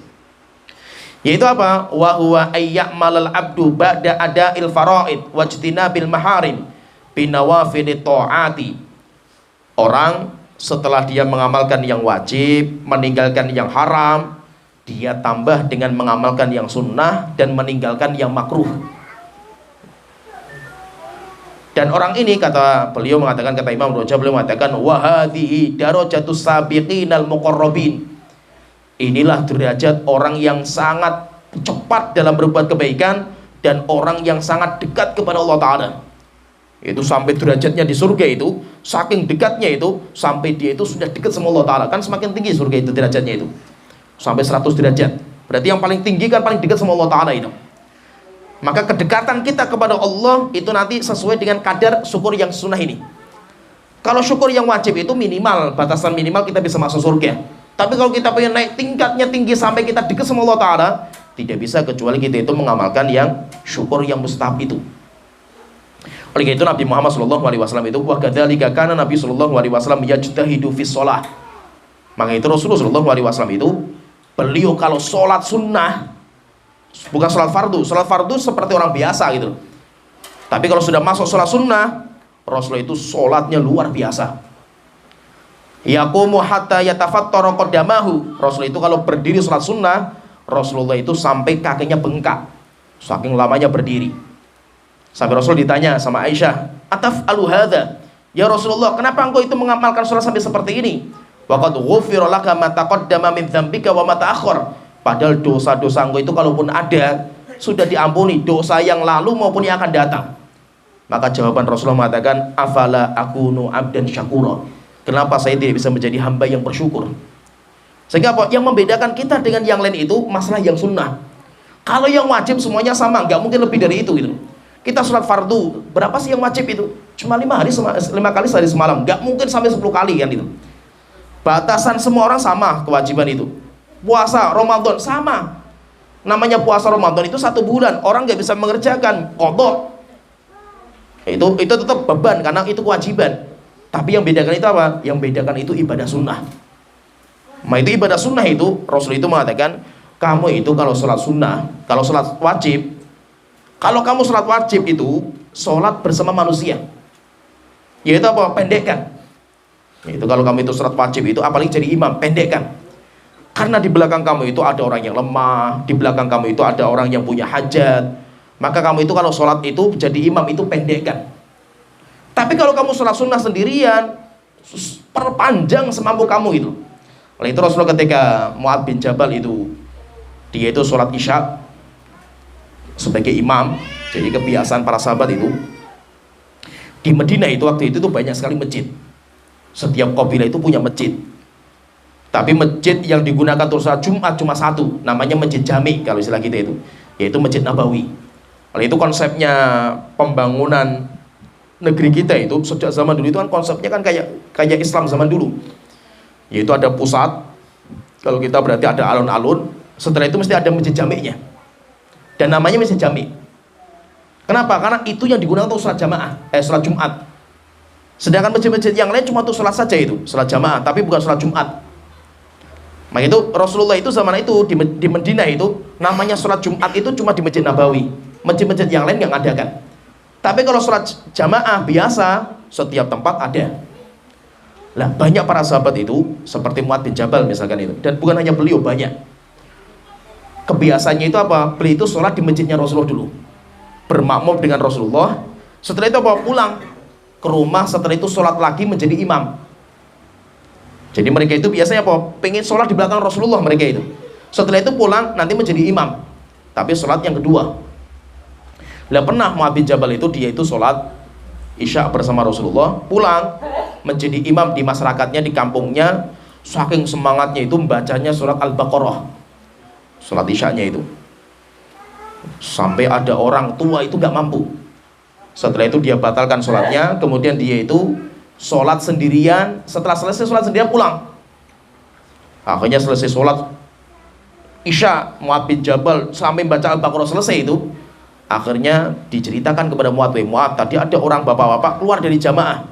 Yaitu apa? Wa huwa ayya'malal abdu ba'da ada'il faraid wajtinabil maharim binawafil ta'ati. Orang setelah dia mengamalkan yang wajib, meninggalkan yang haram, dia tambah dengan mengamalkan yang sunnah dan meninggalkan yang makruh. Dan orang ini, kata beliau mengatakan, kata Imam Roja, beliau mengatakan wahadhihi darajatus sabiqinal muqarrabin. Inilah derajat orang yang sangat cepat dalam berbuat kebaikan dan orang yang sangat dekat kepada Allah Ta'ala. Itu sampai derajatnya di surga itu, saking dekatnya itu, sampai dia itu sudah dekat sama Allah Ta'ala. Kan semakin tinggi surga itu derajatnya itu, sampai 100 derajat. Berarti yang paling tinggi kan paling dekat sama Allah Ta'ala itu. Maka kedekatan kita kepada Allah itu nanti sesuai dengan kadar syukur yang sunnah ini. Kalau syukur yang wajib itu minimal, batasan minimal kita bisa masuk surga. Tapi kalau kita pengen naik tingkatnya tinggi sampai kita dekat sama Allah Ta'ala, tidak bisa kecuali kita itu mengamalkan yang syukur yang mustahab itu. Oleh itu Nabi Muhammad SAW itu wa kadzalika kana Nabi SAW yajtahidu fi shalah. Maka itu Rasulullah SAW itu beliau kalau sholat sunnah, bukan sholat fardu. Sholat fardu seperti orang biasa gitu. Tapi kalau sudah masuk sholat sunnah, Rasulullah itu sholatnya luar biasa. Yaqumu hatta yatafattara qadamahu. Rasulullah itu kalau berdiri sholat sunnah, Rasulullah itu sampai kakinya bengkak, saking lamanya berdiri. Sampai Rasul ditanya sama Aisyah, ataf'alu hadza? Ya Rasulullah, kenapa engkau itu mengamalkan sholat sampai seperti ini? Wa qad ghufira laka ma taqaddama min dzambika wa ma ta'akhkhar. Padahal dosa-dosa engkau itu kalaupun ada, sudah diampuni, dosa yang lalu maupun yang akan datang. Maka jawaban Rasulullah mengatakan, afala akunu abdan syakura. Kenapa saya tidak bisa menjadi hamba yang bersyukur? Sehingga apa? Yang membedakan kita dengan yang lain itu masalah yang sunnah. Kalau yang wajib semuanya sama, nggak mungkin lebih dari itu gitu. Kita sholat fardu, berapa sih yang wajib itu? Cuma 5 kali sehari semalam, nggak mungkin sampai 10 kali kan itu. Batasan semua orang sama kewajiban itu. Puasa Ramadan sama. Namanya puasa Ramadan itu 1 bulan, orang nggak bisa mengerjakan, qadha. Itu tetap beban karena itu kewajiban. Tapi yang bedakan itu apa? Yang bedakan itu ibadah sunnah. Nah itu ibadah sunnah itu Rasul itu mengatakan, kamu itu kalau sholat sunnah, kalau sholat wajib, kalau kamu sholat wajib itu sholat bersama manusia, yaitu apa? Pendekkan. Itu kalau kamu itu sholat wajib itu, apalagi jadi imam, pendekkan. Karena di belakang kamu itu ada orang yang lemah, di belakang kamu itu ada orang yang punya hajat. Maka kamu itu kalau sholat itu jadi imam itu pendekkan. Tapi kalau kamu sholat sunnah sendirian, perpanjang semampu kamu itu. Oleh itu Rasulullah ketika Mu'adz bin Jabal itu, dia itu sholat isya sebagai imam, jadi kebiasaan para sahabat itu. Di Madinah itu waktu itu tuh banyak sekali masjid. Setiap kabilah itu punya masjid. Tapi masjid yang digunakan untuk sholat Jumat cuma satu, namanya Masjid Jami kalau istilah kita itu, yaitu Masjid Nabawi. Oleh itu konsepnya pembangunan negeri kita itu sejak zaman dulu itu kan konsepnya kan kayak Islam zaman dulu, yaitu ada pusat, kalau kita berarti ada alun-alun, setelah itu mesti ada masjid jami'nya, dan namanya masjid jami'. Kenapa? Karena itu yang digunakan untuk sholat jamaah, sholat Jumat. Sedangkan masjid-masjid yang lain cuma untuk sholat saja itu, sholat jamaah, tapi bukan sholat Jumat. Maka itu Rasulullah itu zaman itu di Madinah itu namanya sholat Jumat itu cuma di Masjid Nabawi, masjid-masjid yang lain yang adakan. Tapi kalau sholat jamaah biasa, setiap tempat ada. Lah banyak para sahabat itu, seperti Mu'adz bin Jabal misalkan itu, dan bukan hanya beliau, banyak. Kebiasaannya itu apa? Beliau itu sholat di masjidnya Rasulullah dulu, bermakmum dengan Rasulullah. Setelah itu apa? Pulang ke rumah, setelah itu sholat lagi menjadi imam. Jadi mereka itu biasanya apa? Pengen sholat di belakang Rasulullah mereka itu. Setelah itu pulang, nanti menjadi imam. Tapi sholat yang kedua. Lah pernah Mu'adz bin Jabal itu dia itu sholat isya bersama Rasulullah, pulang menjadi imam di masyarakatnya, di kampungnya. Saking semangatnya itu membacanya surat Al-Baqarah, sholat isyanya itu, sampai ada orang tua itu gak mampu. Setelah itu dia batalkan sholatnya, kemudian dia itu sholat sendirian. Setelah selesai sholat sendirian pulang. Akhirnya selesai sholat isya, Mu'adz bin Jabal sampai baca Al-Baqarah selesai itu, akhirnya diceritakan kepada Mu'adz, Mu'adz, tadi ada orang bapak-bapak keluar dari jamaah,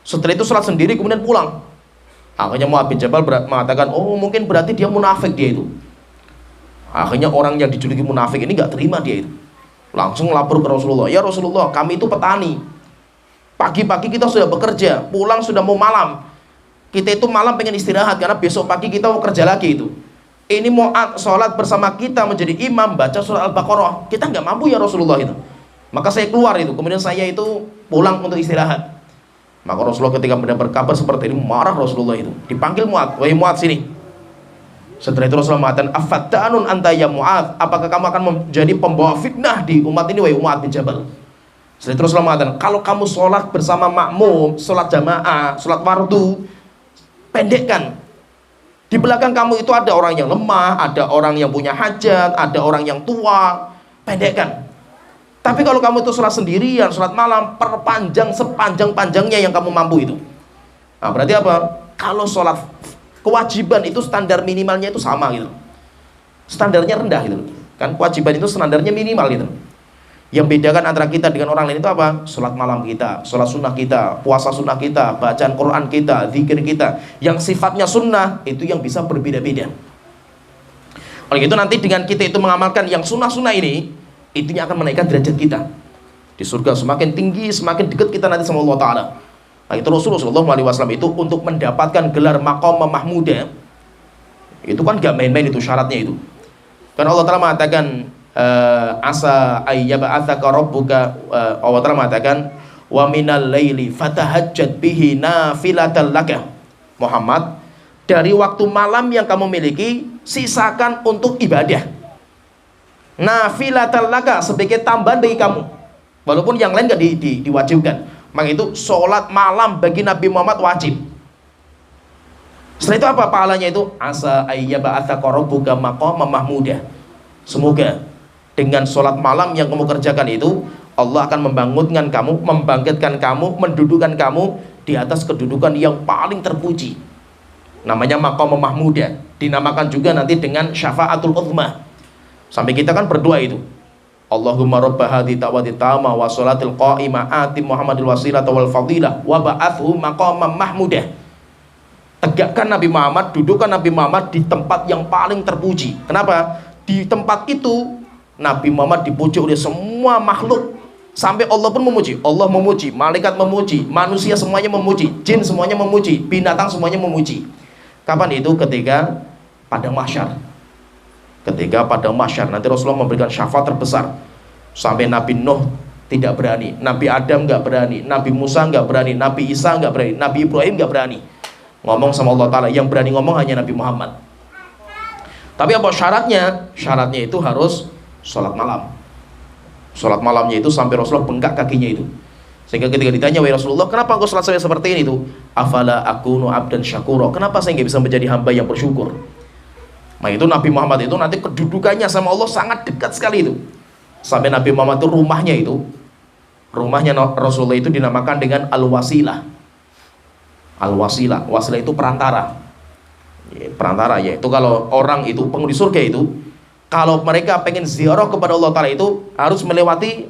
setelah itu sholat sendiri kemudian pulang. Akhirnya Mu'adz bin Jabal mengatakan, oh mungkin berarti dia munafik dia itu. Akhirnya orang yang dijuluki munafik ini gak terima dia itu, langsung lapor ke Rasulullah, ya Rasulullah, kami itu petani, pagi-pagi kita sudah bekerja, pulang sudah mau malam, kita itu malam pengen istirahat karena besok pagi kita mau kerja lagi itu. Ini mau sholat bersama kita menjadi imam baca surah Al-Baqarah, kita nggak mampu ya Rasulullah itu. Maka saya keluar itu, kemudian saya itu pulang untuk istirahat. Maka Rasulullah ketika mendengar kabar seperti ini, marah Rasulullah itu. Dipanggil Mu'adz, wahai Mu'adz sini. Setelah itu Rasulullah mengatakan, afattanun anta ya Mu'adz, apakah kamu akan menjadi pembawa fitnah di umat ini, wahai Mu'adz bin Jabal? Setelah itu Rasulullah mengatakan, kalau kamu sholat bersama makmum, sholat jamaah, sholat fardu, pendekkan. Di belakang kamu itu ada orang yang lemah, ada orang yang punya hajat, ada orang yang tua, pendekkan. Tapi kalau kamu itu sholat sendirian, sholat malam, perpanjang sepanjang-panjangnya yang kamu mampu itu. Nah, berarti apa? Kalau sholat kewajiban itu standar minimalnya itu sama gitu. Standarnya rendah gitu. Kan kewajiban itu standarnya minimal gitu. Yang bedakan antara kita dengan orang lain itu apa? Sholat malam kita, sholat sunnah kita, puasa sunnah kita, bacaan Quran kita, zikir kita. Yang sifatnya sunnah itu yang bisa berbeda-beda. Oleh itu nanti dengan kita itu mengamalkan yang sunnah-sunnah ini, itunya akan menaikkan derajat kita di surga. Semakin tinggi, semakin dekat kita nanti sama Allah Ta'ala. Nah itu Rasulullah SAW itu untuk mendapatkan gelar maqam mahmudah, itu kan gak main-main itu syaratnya itu. Karena Allah Ta'ala mengatakan asa ayyaba'athaka rabbuka, Allah Ta'ala mengatakan wa minal laili fatahajjat bihi nafilatan laka Muhammad, dari waktu malam yang kamu miliki sisakan untuk ibadah. Nafilatan laka, sebagai tambahan bagi kamu, walaupun yang lain gak diwajibkan. Maka itu sholat malam bagi Nabi Muhammad wajib. Setelah itu apa pahalanya itu? Asa ayyaba'athaka rabbuka maqaman mahmudah. Semoga dengan sholat malam yang kamu kerjakan itu, Allah akan membangunkan kamu, membangkitkan kamu, mendudukkan kamu di atas kedudukan yang paling terpuji. Namanya maqaman mahmudah. Dinamakan juga nanti dengan syafaatul uzma. Sampai kita kan berdoa itu, Allahumma rabba hadhi ta'wati tama wa sholatil qa'imah ati Muhammadil wasilata wal fadilah wa ba'athu maqaman mahmudah. Tegakkan Nabi Muhammad, dudukkan Nabi Muhammad di tempat yang paling terpuji. Kenapa? Di tempat itu Nabi Muhammad dipuji oleh semua makhluk. Sampai Allah pun memuji. Allah memuji, malaikat memuji, manusia semuanya memuji, jin semuanya memuji, binatang semuanya memuji. Kapan itu? Ketika pada mahsyar. Ketika pada mahsyar nanti Rasulullah memberikan syafaat terbesar. Sampai Nabi Nuh tidak berani, Nabi Adam nggak berani, Nabi Musa nggak berani, Nabi Isa nggak berani, Nabi Ibrahim nggak berani ngomong sama Allah Ta'ala. Yang berani ngomong hanya Nabi Muhammad. Tapi apa syaratnya? Syaratnya itu harus sholat malam. Sholat malamnya itu sampai Rasulullah bengkak kakinya itu. Sehingga ketika ditanya, wahai Rasulullah, kenapa engkau sholat saya seperti ini itu? Afala akunu abdan syakura, kenapa saya nggak bisa menjadi hamba yang bersyukur? Nah itu Nabi Muhammad itu nanti kedudukannya sama Allah sangat dekat sekali itu. Sampai Nabi Muhammad itu rumahnya Rasulullah itu dinamakan dengan Al-Wasilah. Al-Wasilah, wasilah itu perantara. Perantara yaitu kalau orang itu penghuni surga itu, kalau mereka pengen ziarah kepada Allah Ta'ala itu harus melewati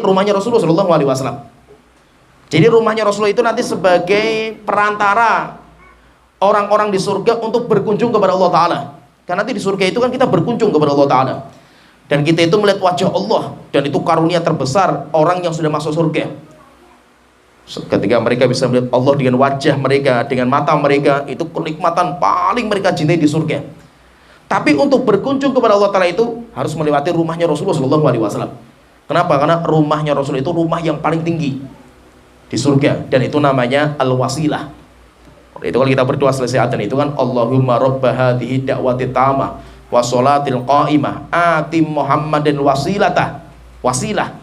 rumahnya Rasulullah SAW. Jadi rumahnya Rasulullah itu nanti sebagai perantara orang-orang di surga untuk berkunjung kepada Allah Ta'ala. Karena nanti di surga itu kan kita berkunjung kepada Allah Ta'ala, dan kita itu melihat wajah Allah, dan itu karunia terbesar orang yang sudah masuk surga. Ketika mereka bisa melihat Allah dengan wajah mereka, dengan mata mereka, itu kenikmatan paling mereka cintai di surga. Tapi untuk berkunjung kepada Allah Ta'ala itu harus melewati rumahnya Rasulullah SAW. Kenapa? Karena rumahnya Rasul itu rumah yang paling tinggi di surga, dan itu namanya Al-Wasilah. Itu kalau kita berdoa selesai adzan itu kan, Allahumma rabba hadhihi da'wati tamah wa sholatil qa'imah ati Muhammadin wasilata, wasilah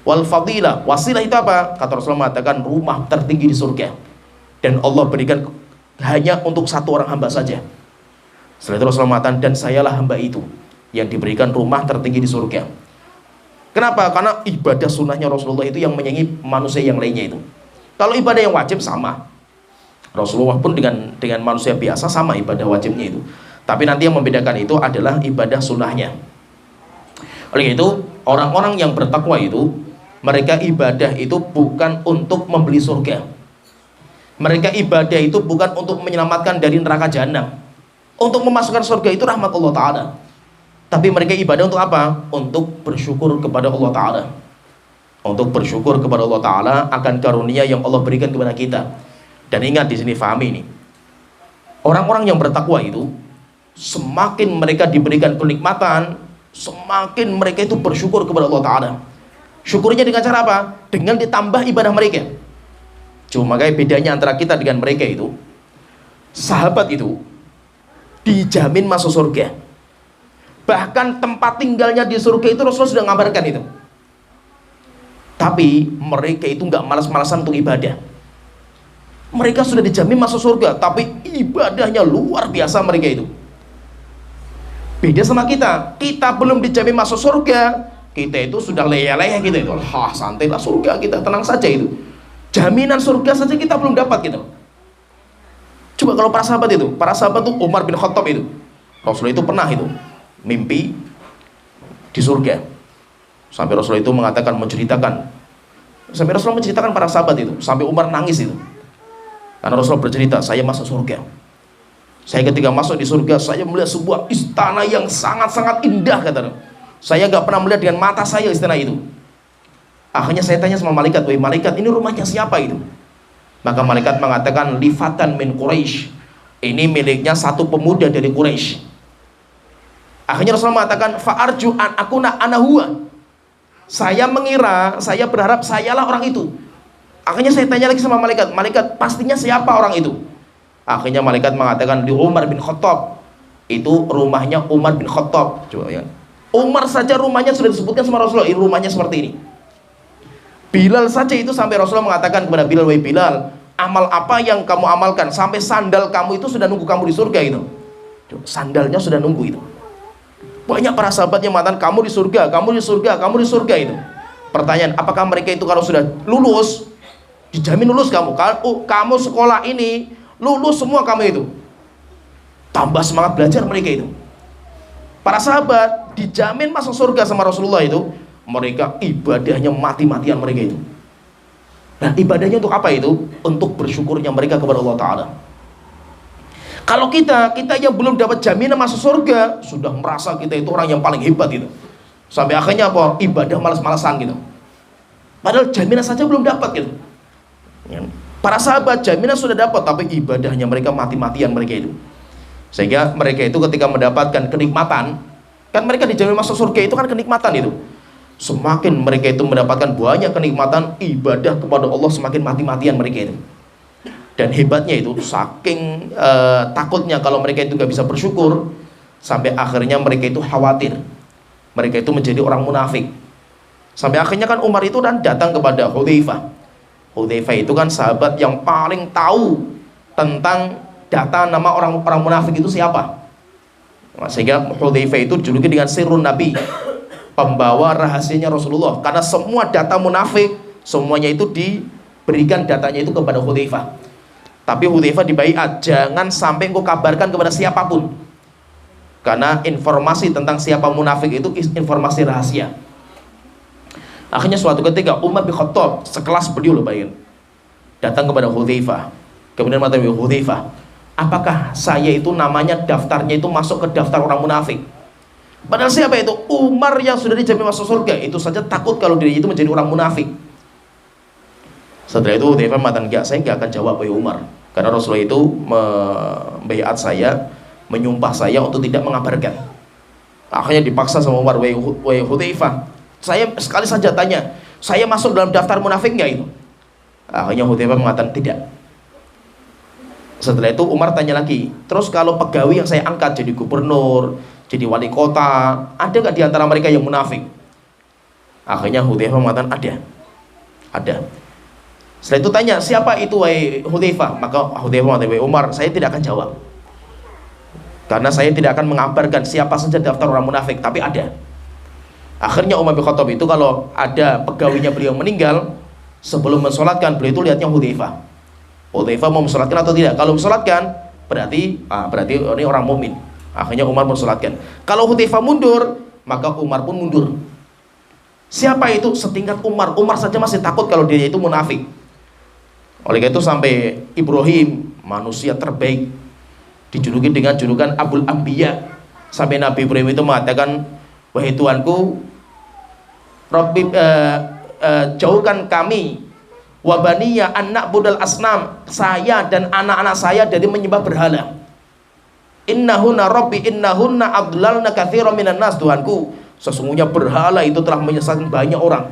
wal fadilah. Wasilah itu apa? Kata Rasulullah mengatakan rumah tertinggi di surga, dan Allah berikan hanya untuk satu orang hamba saja. Setelah itu Rasulullah mengatakan, dan sayalah hamba itu yang diberikan rumah tertinggi di surga. Kenapa? Karena ibadah sunnahnya Rasulullah itu yang menyaingi manusia yang lainnya itu. Kalau ibadah yang wajib sama, Rasulullah pun dengan manusia biasa sama ibadah wajibnya itu. Tapi nanti yang membedakan itu adalah ibadah sunnahnya. Oleh itu orang-orang yang bertakwa itu, mereka ibadah itu bukan untuk membeli surga. Mereka ibadah itu bukan untuk menyelamatkan dari neraka jahanam. Untuk memasukkan surga itu rahmat Allah Ta'ala. Tapi mereka ibadah untuk apa? Untuk bersyukur kepada Allah Ta'ala. Untuk bersyukur kepada Allah Ta'ala akan karunia yang Allah berikan kepada kita. Dan ingat di sini, fahami ini, orang-orang yang bertakwa itu semakin mereka diberikan kenikmatan, semakin mereka itu bersyukur kepada Allah Ta'ala. Syukurnya dengan cara apa? Dengan ditambah ibadah mereka. Cuma kayak bedanya antara kita dengan mereka itu, sahabat itu dijamin masuk surga. Bahkan tempat tinggalnya di surga itu Rasulullah sudah ngabarkan itu. Tapi mereka itu nggak malas-malasan untuk ibadah. Mereka sudah dijamin masuk surga, tapi ibadahnya luar biasa mereka itu. Beda sama kita. Kita belum dijamin masuk surga, kita itu sudah leyeh-leyeh kita itu. Santailah surga kita, tenang saja itu. Jaminan surga saja kita belum dapat gitu. Coba kalau para sahabat itu, Umar bin Khattab itu, Rasulullah itu pernah itu mimpi di surga. Sampai Rasulullah itu mengatakan, sampai Rasulullah menceritakan para sahabat itu, sampai Umar nangis itu. Karena Rasulullah bercerita, saya masuk surga. Saya ketika masuk di surga, saya melihat sebuah istana yang sangat-sangat indah, kata. Saya nggak pernah melihat dengan mata saya istana itu. Akhirnya saya tanya sama malaikat, wahai malaikat, ini rumahnya siapa itu? Maka malaikat mengatakan, lifatan min Quraisy. Ini miliknya satu pemuda dari Quraisy. Akhirnya Rasulullah mengatakan, fa'arju an akuna ana huwa. Saya mengira, saya berharap sayalah orang itu. Akhirnya saya tanya lagi sama malaikat, malaikat pastinya siapa orang itu? Akhirnya malaikat mengatakan, di Umar bin Khattab. Itu rumahnya Umar bin Khattab. Coba ya. Umar saja rumahnya sudah disebutkan sama Rasulullah, rumahnya seperti ini. Bilal saja itu sampai Rasulullah mengatakan kepada Bilal, wahai Bilal, amal apa yang kamu amalkan sampai sandal kamu itu sudah nunggu kamu di surga itu. Sandalnya sudah nunggu itu. Banyak para sahabat yang mengatakan, kamu di surga, kamu di surga, kamu di surga itu. Pertanyaan, apakah mereka itu kalau sudah lulus, dijamin lulus kamu? Kamu sekolah ini lulus semua kamu itu. Tambah semangat belajar mereka itu. Para sahabat dijamin masuk surga sama Rasulullah itu. Mereka ibadahnya mati-matian mereka itu. Nah, ibadahnya untuk apa itu? Untuk bersyukurnya mereka kepada Allah Ta'ala. Kalau kita yang belum dapat jaminan masuk surga, sudah merasa kita itu orang yang paling hebat gitu. Sampai akhirnya apa? Ibadah malas-malasan gitu. Padahal jaminan saja belum dapat gitu. Para sahabat jaminan sudah dapat, tapi ibadahnya mereka mati-matian mereka itu. Sehingga mereka itu ketika mendapatkan kenikmatan, kan mereka dijamin masuk surga itu kan kenikmatan itu. Semakin mereka itu mendapatkan banyak kenikmatan, ibadah kepada Allah semakin mati-matian mereka itu. Dan hebatnya itu, saking takutnya kalau mereka itu gak bisa bersyukur, sampai akhirnya mereka itu khawatir. Mereka itu menjadi orang munafik. Sampai akhirnya kan Umar itu kan datang kepada Hudzaifah. Hudzaifah itu kan sahabat yang paling tahu tentang data nama orang-orang munafik itu siapa. Sehingga Hudzaifah itu juluki dengan Sirrun Nabi, pembawa rahasianya Rasulullah. Karena semua data munafik, semuanya itu diberikan datanya itu kepada Hudzaifah. Tapi Hudzaifah dibaiat, jangan sampai engkau kabarkan kepada siapapun. Karena informasi tentang siapa munafik itu informasi rahasia. Akhirnya suatu ketika Umar bin Khattab, sekelas beliau loh bayangin, datang kepada Hudzaifah. Kemudian mengatakan, Hudzaifah, apakah saya itu namanya daftarnya itu masuk ke daftar orang munafik? Padahal siapa itu? Umar yang sudah dijamin masuk surga. Itu saja takut kalau dirinya itu menjadi orang munafik. Setelah itu Hudzaifah mengatakan, enggak, saya enggak akan jawab wahai Umar. Karena Rasulullah itu membaiat saya, menyumpah saya untuk tidak mengabarkan. Akhirnya dipaksa sama Umar, wahai Hudzaifah, saya sekali saja tanya, saya masuk dalam daftar munafik enggak itu? Akhirnya Hudzaifah mengatakan tidak. Setelah itu Umar tanya lagi, terus kalau pegawai yang saya angkat jadi gubernur, jadi wali kota, ada nggak di antara mereka yang munafik? Akhirnya Hudzaifah mengatakan ada. Setelah itu tanya, siapa itu wahai Hudzaifah? Maka Hudzaifah mengatakan, wahai Umar, saya tidak akan jawab, karena saya tidak akan mengabarkan siapa saja daftar orang munafik, tapi ada. Akhirnya Umar bin Khattab itu kalau ada pegawainya beliau meninggal, sebelum mensolatkan beliau itu lihatnya Hudzaifah mau mensolatkan atau tidak. Kalau mensolatkan berarti ini orang mukmin. Akhirnya Umar mensolatkan. Kalau Hudzaifah mundur, maka Umar pun mundur. Siapa itu? Setingkat Umar. Umar saja masih takut kalau dia itu munafik. Oleh karena itu sampai Ibrahim, manusia terbaik, dijuluki dengan julukan Abul Anbiya. Sampai Nabi Ibrahim itu mengatakan, wahai Tuanku, Rabbi, jauhkan kami wabaniya anak budal asnam, saya dan anak-anak saya dari menyembah berhala. Innahunna rabbi innahunna adlalna katsiran minan nas. Tuhanku, sesungguhnya berhala itu telah menyesatkan banyak orang.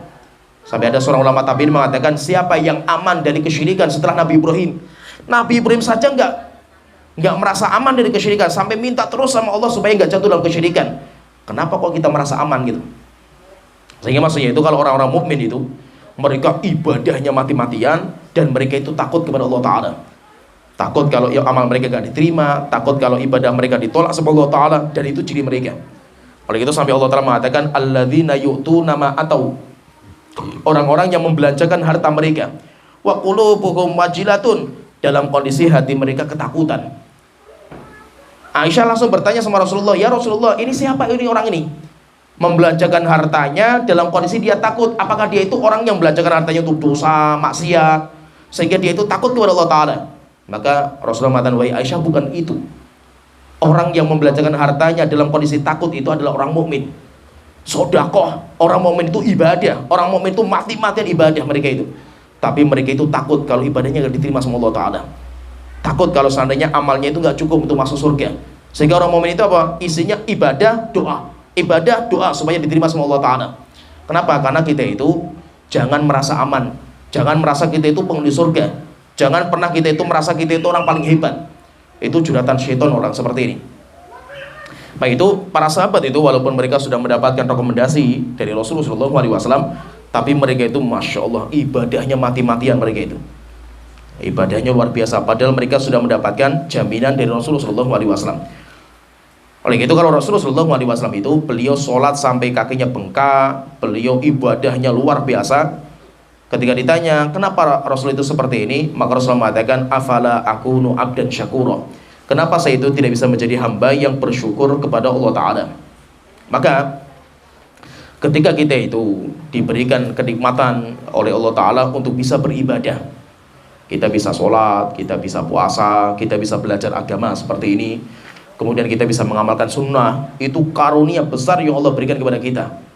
Sampai ada seorang ulama tabi'in mengatakan, siapa yang aman dari kesyirikan setelah Nabi Ibrahim? Nabi Ibrahim saja nggak merasa aman dari kesyirikan, sampai minta terus sama Allah supaya nggak jatuh dalam kesyirikan. Kenapa kok kita merasa aman gitu? Sehingga maksudnya itu kalau orang-orang mukmin itu mereka ibadahnya mati-matian dan mereka itu takut kepada Allah Ta'ala. Takut kalau amal mereka gak diterima, takut kalau ibadah mereka ditolak sama Allah Ta'ala, dan itu ciri mereka. Oleh itu sampai Allah Ta'ala mengatakan, alladzina yu'tuna ma atau, orang-orang yang membelanjakan harta mereka, wa qulubuhum wajilatun, dalam kondisi hati mereka ketakutan. Aisyah langsung bertanya sama Rasulullah, ya Rasulullah, ini siapa ini orang ini? Membelanjakan hartanya dalam kondisi dia takut. Apakah dia itu orang yang belanjakan hartanya untuk dosa, maksiat, sehingga dia itu takut kepada Allah Ta'ala? Maka Rasulullah mengatakan, wahai Aisyah, bukan itu. Orang yang membelanjakan hartanya dalam kondisi takut itu adalah orang mukmin. Sodakoh, orang mukmin itu ibadah. Orang mukmin itu mati-matian ibadah mereka itu. Tapi mereka itu takut kalau ibadahnya gak diterima sama Allah Ta'ala. Takut kalau seandainya amalnya itu gak cukup untuk masuk surga. Sehingga orang mukmin itu apa? Isinya ibadah, doa. Ibadah, doa supaya diterima sama Allah Ta'ala. Kenapa? Karena kita itu jangan merasa aman. Jangan merasa kita itu penghuni surga. Jangan pernah kita itu merasa kita itu orang paling hebat. Itu juratan syaitan orang seperti ini. Baik, itu para sahabat itu walaupun mereka sudah mendapatkan rekomendasi dari Rasulullah SAW, tapi mereka itu Masya Allah ibadahnya mati-matian mereka itu. Ibadahnya luar biasa, padahal mereka sudah mendapatkan jaminan dari Rasulullah SAW. Oleh itu kalau Rasulullah SAW itu beliau sholat sampai kakinya bengkak, beliau ibadahnya luar biasa. Ketika ditanya kenapa Rasul itu seperti ini, maka Rasulullah mengatakan, afala akunu abdan syakura, kenapa saya itu tidak bisa menjadi hamba yang bersyukur kepada Allah Ta'ala. Maka ketika kita itu diberikan kenikmatan oleh Allah Ta'ala untuk bisa beribadah, kita bisa sholat, kita bisa puasa, kita bisa belajar agama seperti ini, kemudian kita bisa mengamalkan sunnah, itu karunia besar yang Allah berikan kepada kita.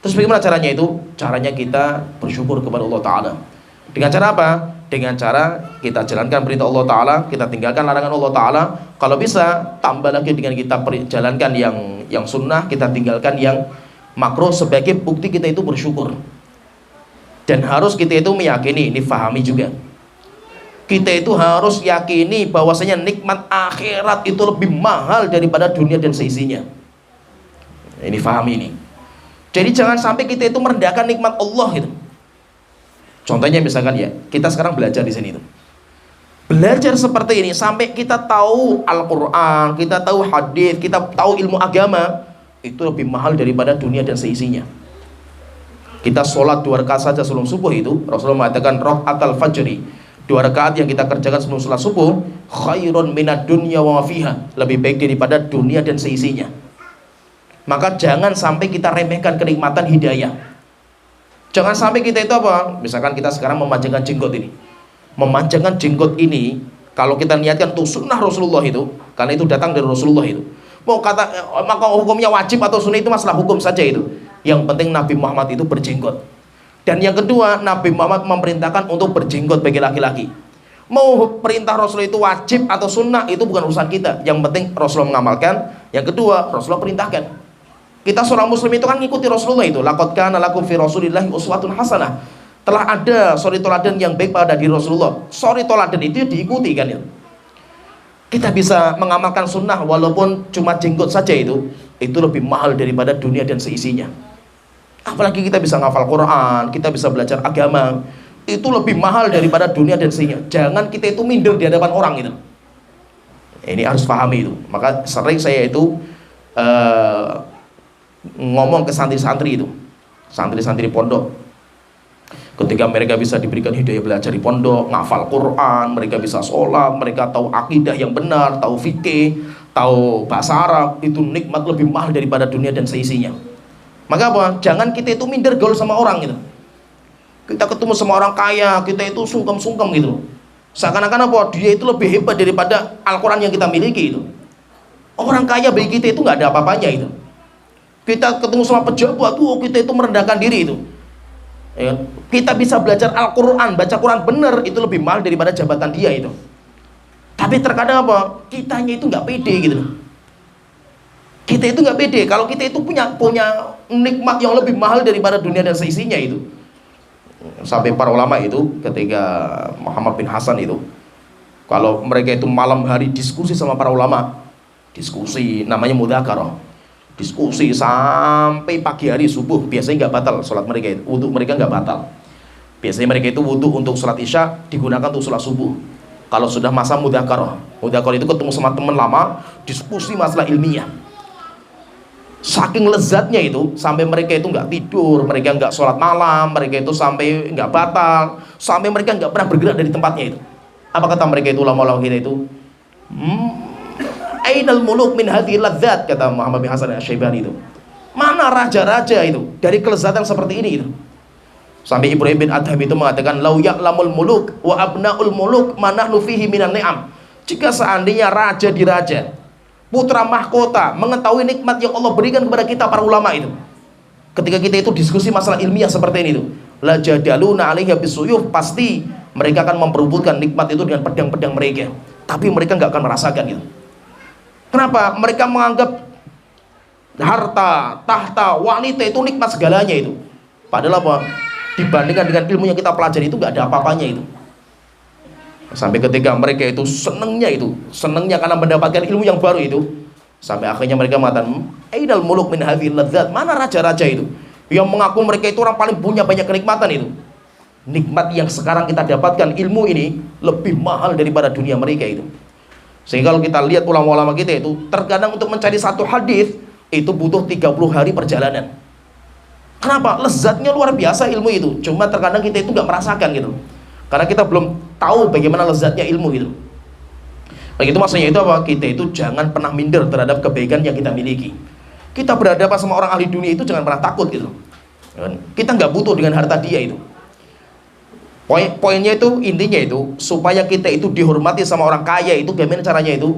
Terus bagaimana caranya itu? Caranya kita bersyukur kepada Allah Ta'ala. Dengan cara apa? Dengan cara kita jalankan perintah Allah Ta'ala, kita tinggalkan larangan Allah Ta'ala. Kalau bisa, tambah lagi dengan kita jalankan yang sunnah, kita tinggalkan yang makruh, sebagai bukti kita itu bersyukur. Dan harus kita itu meyakini, ini fahami juga, kita itu harus yakini bahwasanya nikmat akhirat itu lebih mahal daripada dunia dan seisinya. Ini fahami ini. Jadi jangan sampai kita itu merendahkan nikmat Allah gitu. Contohnya misalkan ya, kita sekarang belajar di sini itu. Belajar seperti ini sampai kita tahu Al-Qur'an, kita tahu hadis, kita tahu ilmu agama, itu lebih mahal daripada dunia dan seisinya. Kita sholat 2 rakaat saja sebelum subuh itu, Rasulullah mengatakan rakaatul fajri, 2 rakaat yang kita kerjakan sebelum sholat subuh, khairun minad dunya wa ma fiha, lebih baik daripada dunia dan seisinya. Maka jangan sampai kita remehkan kenikmatan hidayah. Jangan sampai kita itu apa? Misalkan kita sekarang memanjangkan jenggot ini. Memanjangkan jenggot ini, kalau kita niatkan untuk sunnah Rasulullah itu, karena itu datang dari Rasulullah itu. Mau kata, maka hukumnya wajib atau sunnah itu masalah hukum saja itu. Yang penting Nabi Muhammad itu berjenggot. Dan yang kedua, Nabi Muhammad memerintahkan untuk berjenggot bagi laki-laki. Mau perintah Rasulullah itu wajib atau sunnah, itu bukan urusan kita. Yang penting Rasulullah mengamalkan. Yang kedua, Rasulullah perintahkan. Kita seorang muslim itu kan ngikuti Rasulullah itu. Laqad kana lakum fi Rasulillahi uswatun hasanah. Telah ada suri toladan yang baik pada diri Rasulullah. Suri toladan itu diikuti kan ya. Kita bisa mengamalkan sunnah walaupun cuma jenggot saja itu lebih mahal daripada dunia dan seisinya. Apalagi kita bisa ngafal Quran, kita bisa belajar agama, itu lebih mahal daripada dunia dan seisinya. Jangan kita itu minder di hadapan orang itu. Ini harus pahami itu. Maka sering saya itu ngomong ke santri-santri itu, santri-santri pondok, ketika mereka bisa diberikan hidayah belajar di pondok, ngafal Quran, mereka bisa sholat, mereka tahu akidah yang benar, tahu fikih, tahu bahasa Arab, itu nikmat lebih mahal daripada dunia dan seisinya. Maka apa? Jangan kita itu minder gaul sama orang gitu. Kita ketemu sama orang kaya, kita itu sungkem-sungkem gitu. Seakan-akan apa? Dia itu lebih hebat daripada Al-Quran yang kita miliki itu. Orang kaya bagi kita itu nggak ada apa-apanya itu. Kita ketemu sama pejabat, kita itu merendahkan diri itu. Ya. Kita bisa belajar Al-Quran, baca Quran benar, itu lebih mahal daripada jabatan dia itu. Tapi terkadang apa? Kitanya itu nggak pede gitu. Kita itu nggak pede. Kalau kita itu punya nikmat yang lebih mahal daripada dunia dan seisinya itu. Sampai para ulama itu ketika Muhammad bin Hasan itu, kalau mereka itu malam hari diskusi sama para ulama, diskusi namanya mudzakarah, diskusi sampai pagi hari subuh, biasanya nggak batal sholat mereka itu, wudhu mereka nggak batal. Biasanya mereka itu wudhu untuk sholat isya digunakan untuk sholat subuh. Kalau sudah masa mudzakarah, mudzakarah itu ketemu sama teman lama, diskusi masalah ilmiah. Saking lezatnya itu, sampai mereka itu nggak tidur, mereka nggak sholat malam, mereka itu sampai nggak batal, sampai mereka nggak pernah bergerak dari tempatnya itu. Apa kata mereka itu, ulama-ulama kita itu? Ainal muluk min hadhil ladzat, kata Muhammad bin Hasan Asy-Syaibani itu. Mana raja-raja itu dari kelezatan seperti ini itu? Sampai Ibrahim bin Adham itu mengatakan, lau ya'lamul muluk wa abnaul muluk ma nahnu fihi minan ni'am. Jika seandainya raja di raja, putra mahkota mengetahui nikmat yang Allah berikan kepada kita para ulama itu, ketika kita itu diskusi masalah ilmiah seperti ini itu, la jadaluna 'alaiha bisuyuf, pasti mereka akan memperebutkan nikmat itu dengan pedang-pedang mereka, tapi mereka nggak akan merasakan gitu. Kenapa? Mereka menganggap harta, tahta, wanita itu nikmat segalanya itu. Padahal apa? Dibandingkan dengan ilmu yang kita pelajari itu nggak ada apa-apanya itu. Sampai ketika mereka itu senengnya karena mendapatkan ilmu yang baru itu, sampai akhirnya mereka mengatakan, aidal muluk min hadhil ladzat, mana raja-raja itu yang mengaku mereka itu orang paling punya banyak kenikmatan itu. Nikmat yang sekarang kita dapatkan, ilmu ini lebih mahal daripada dunia mereka itu. Sehingga kalau kita lihat ulama-ulama kita itu, terkadang untuk mencari satu hadis itu butuh 30 hari perjalanan. Kenapa? Lezatnya luar biasa ilmu itu, cuma terkadang kita itu nggak merasakan gitu, karena kita belum tahu bagaimana lezatnya ilmu gitu. Nah, itu maksudnya itu apa? Kita itu jangan pernah minder terhadap kebaikan yang kita miliki. Kita berhadapan sama orang ahli dunia itu jangan pernah takut gitu. Kita nggak butuh dengan harta dia itu. Poinnya itu, intinya itu, supaya kita itu dihormati sama orang kaya itu, bagaimana caranya itu?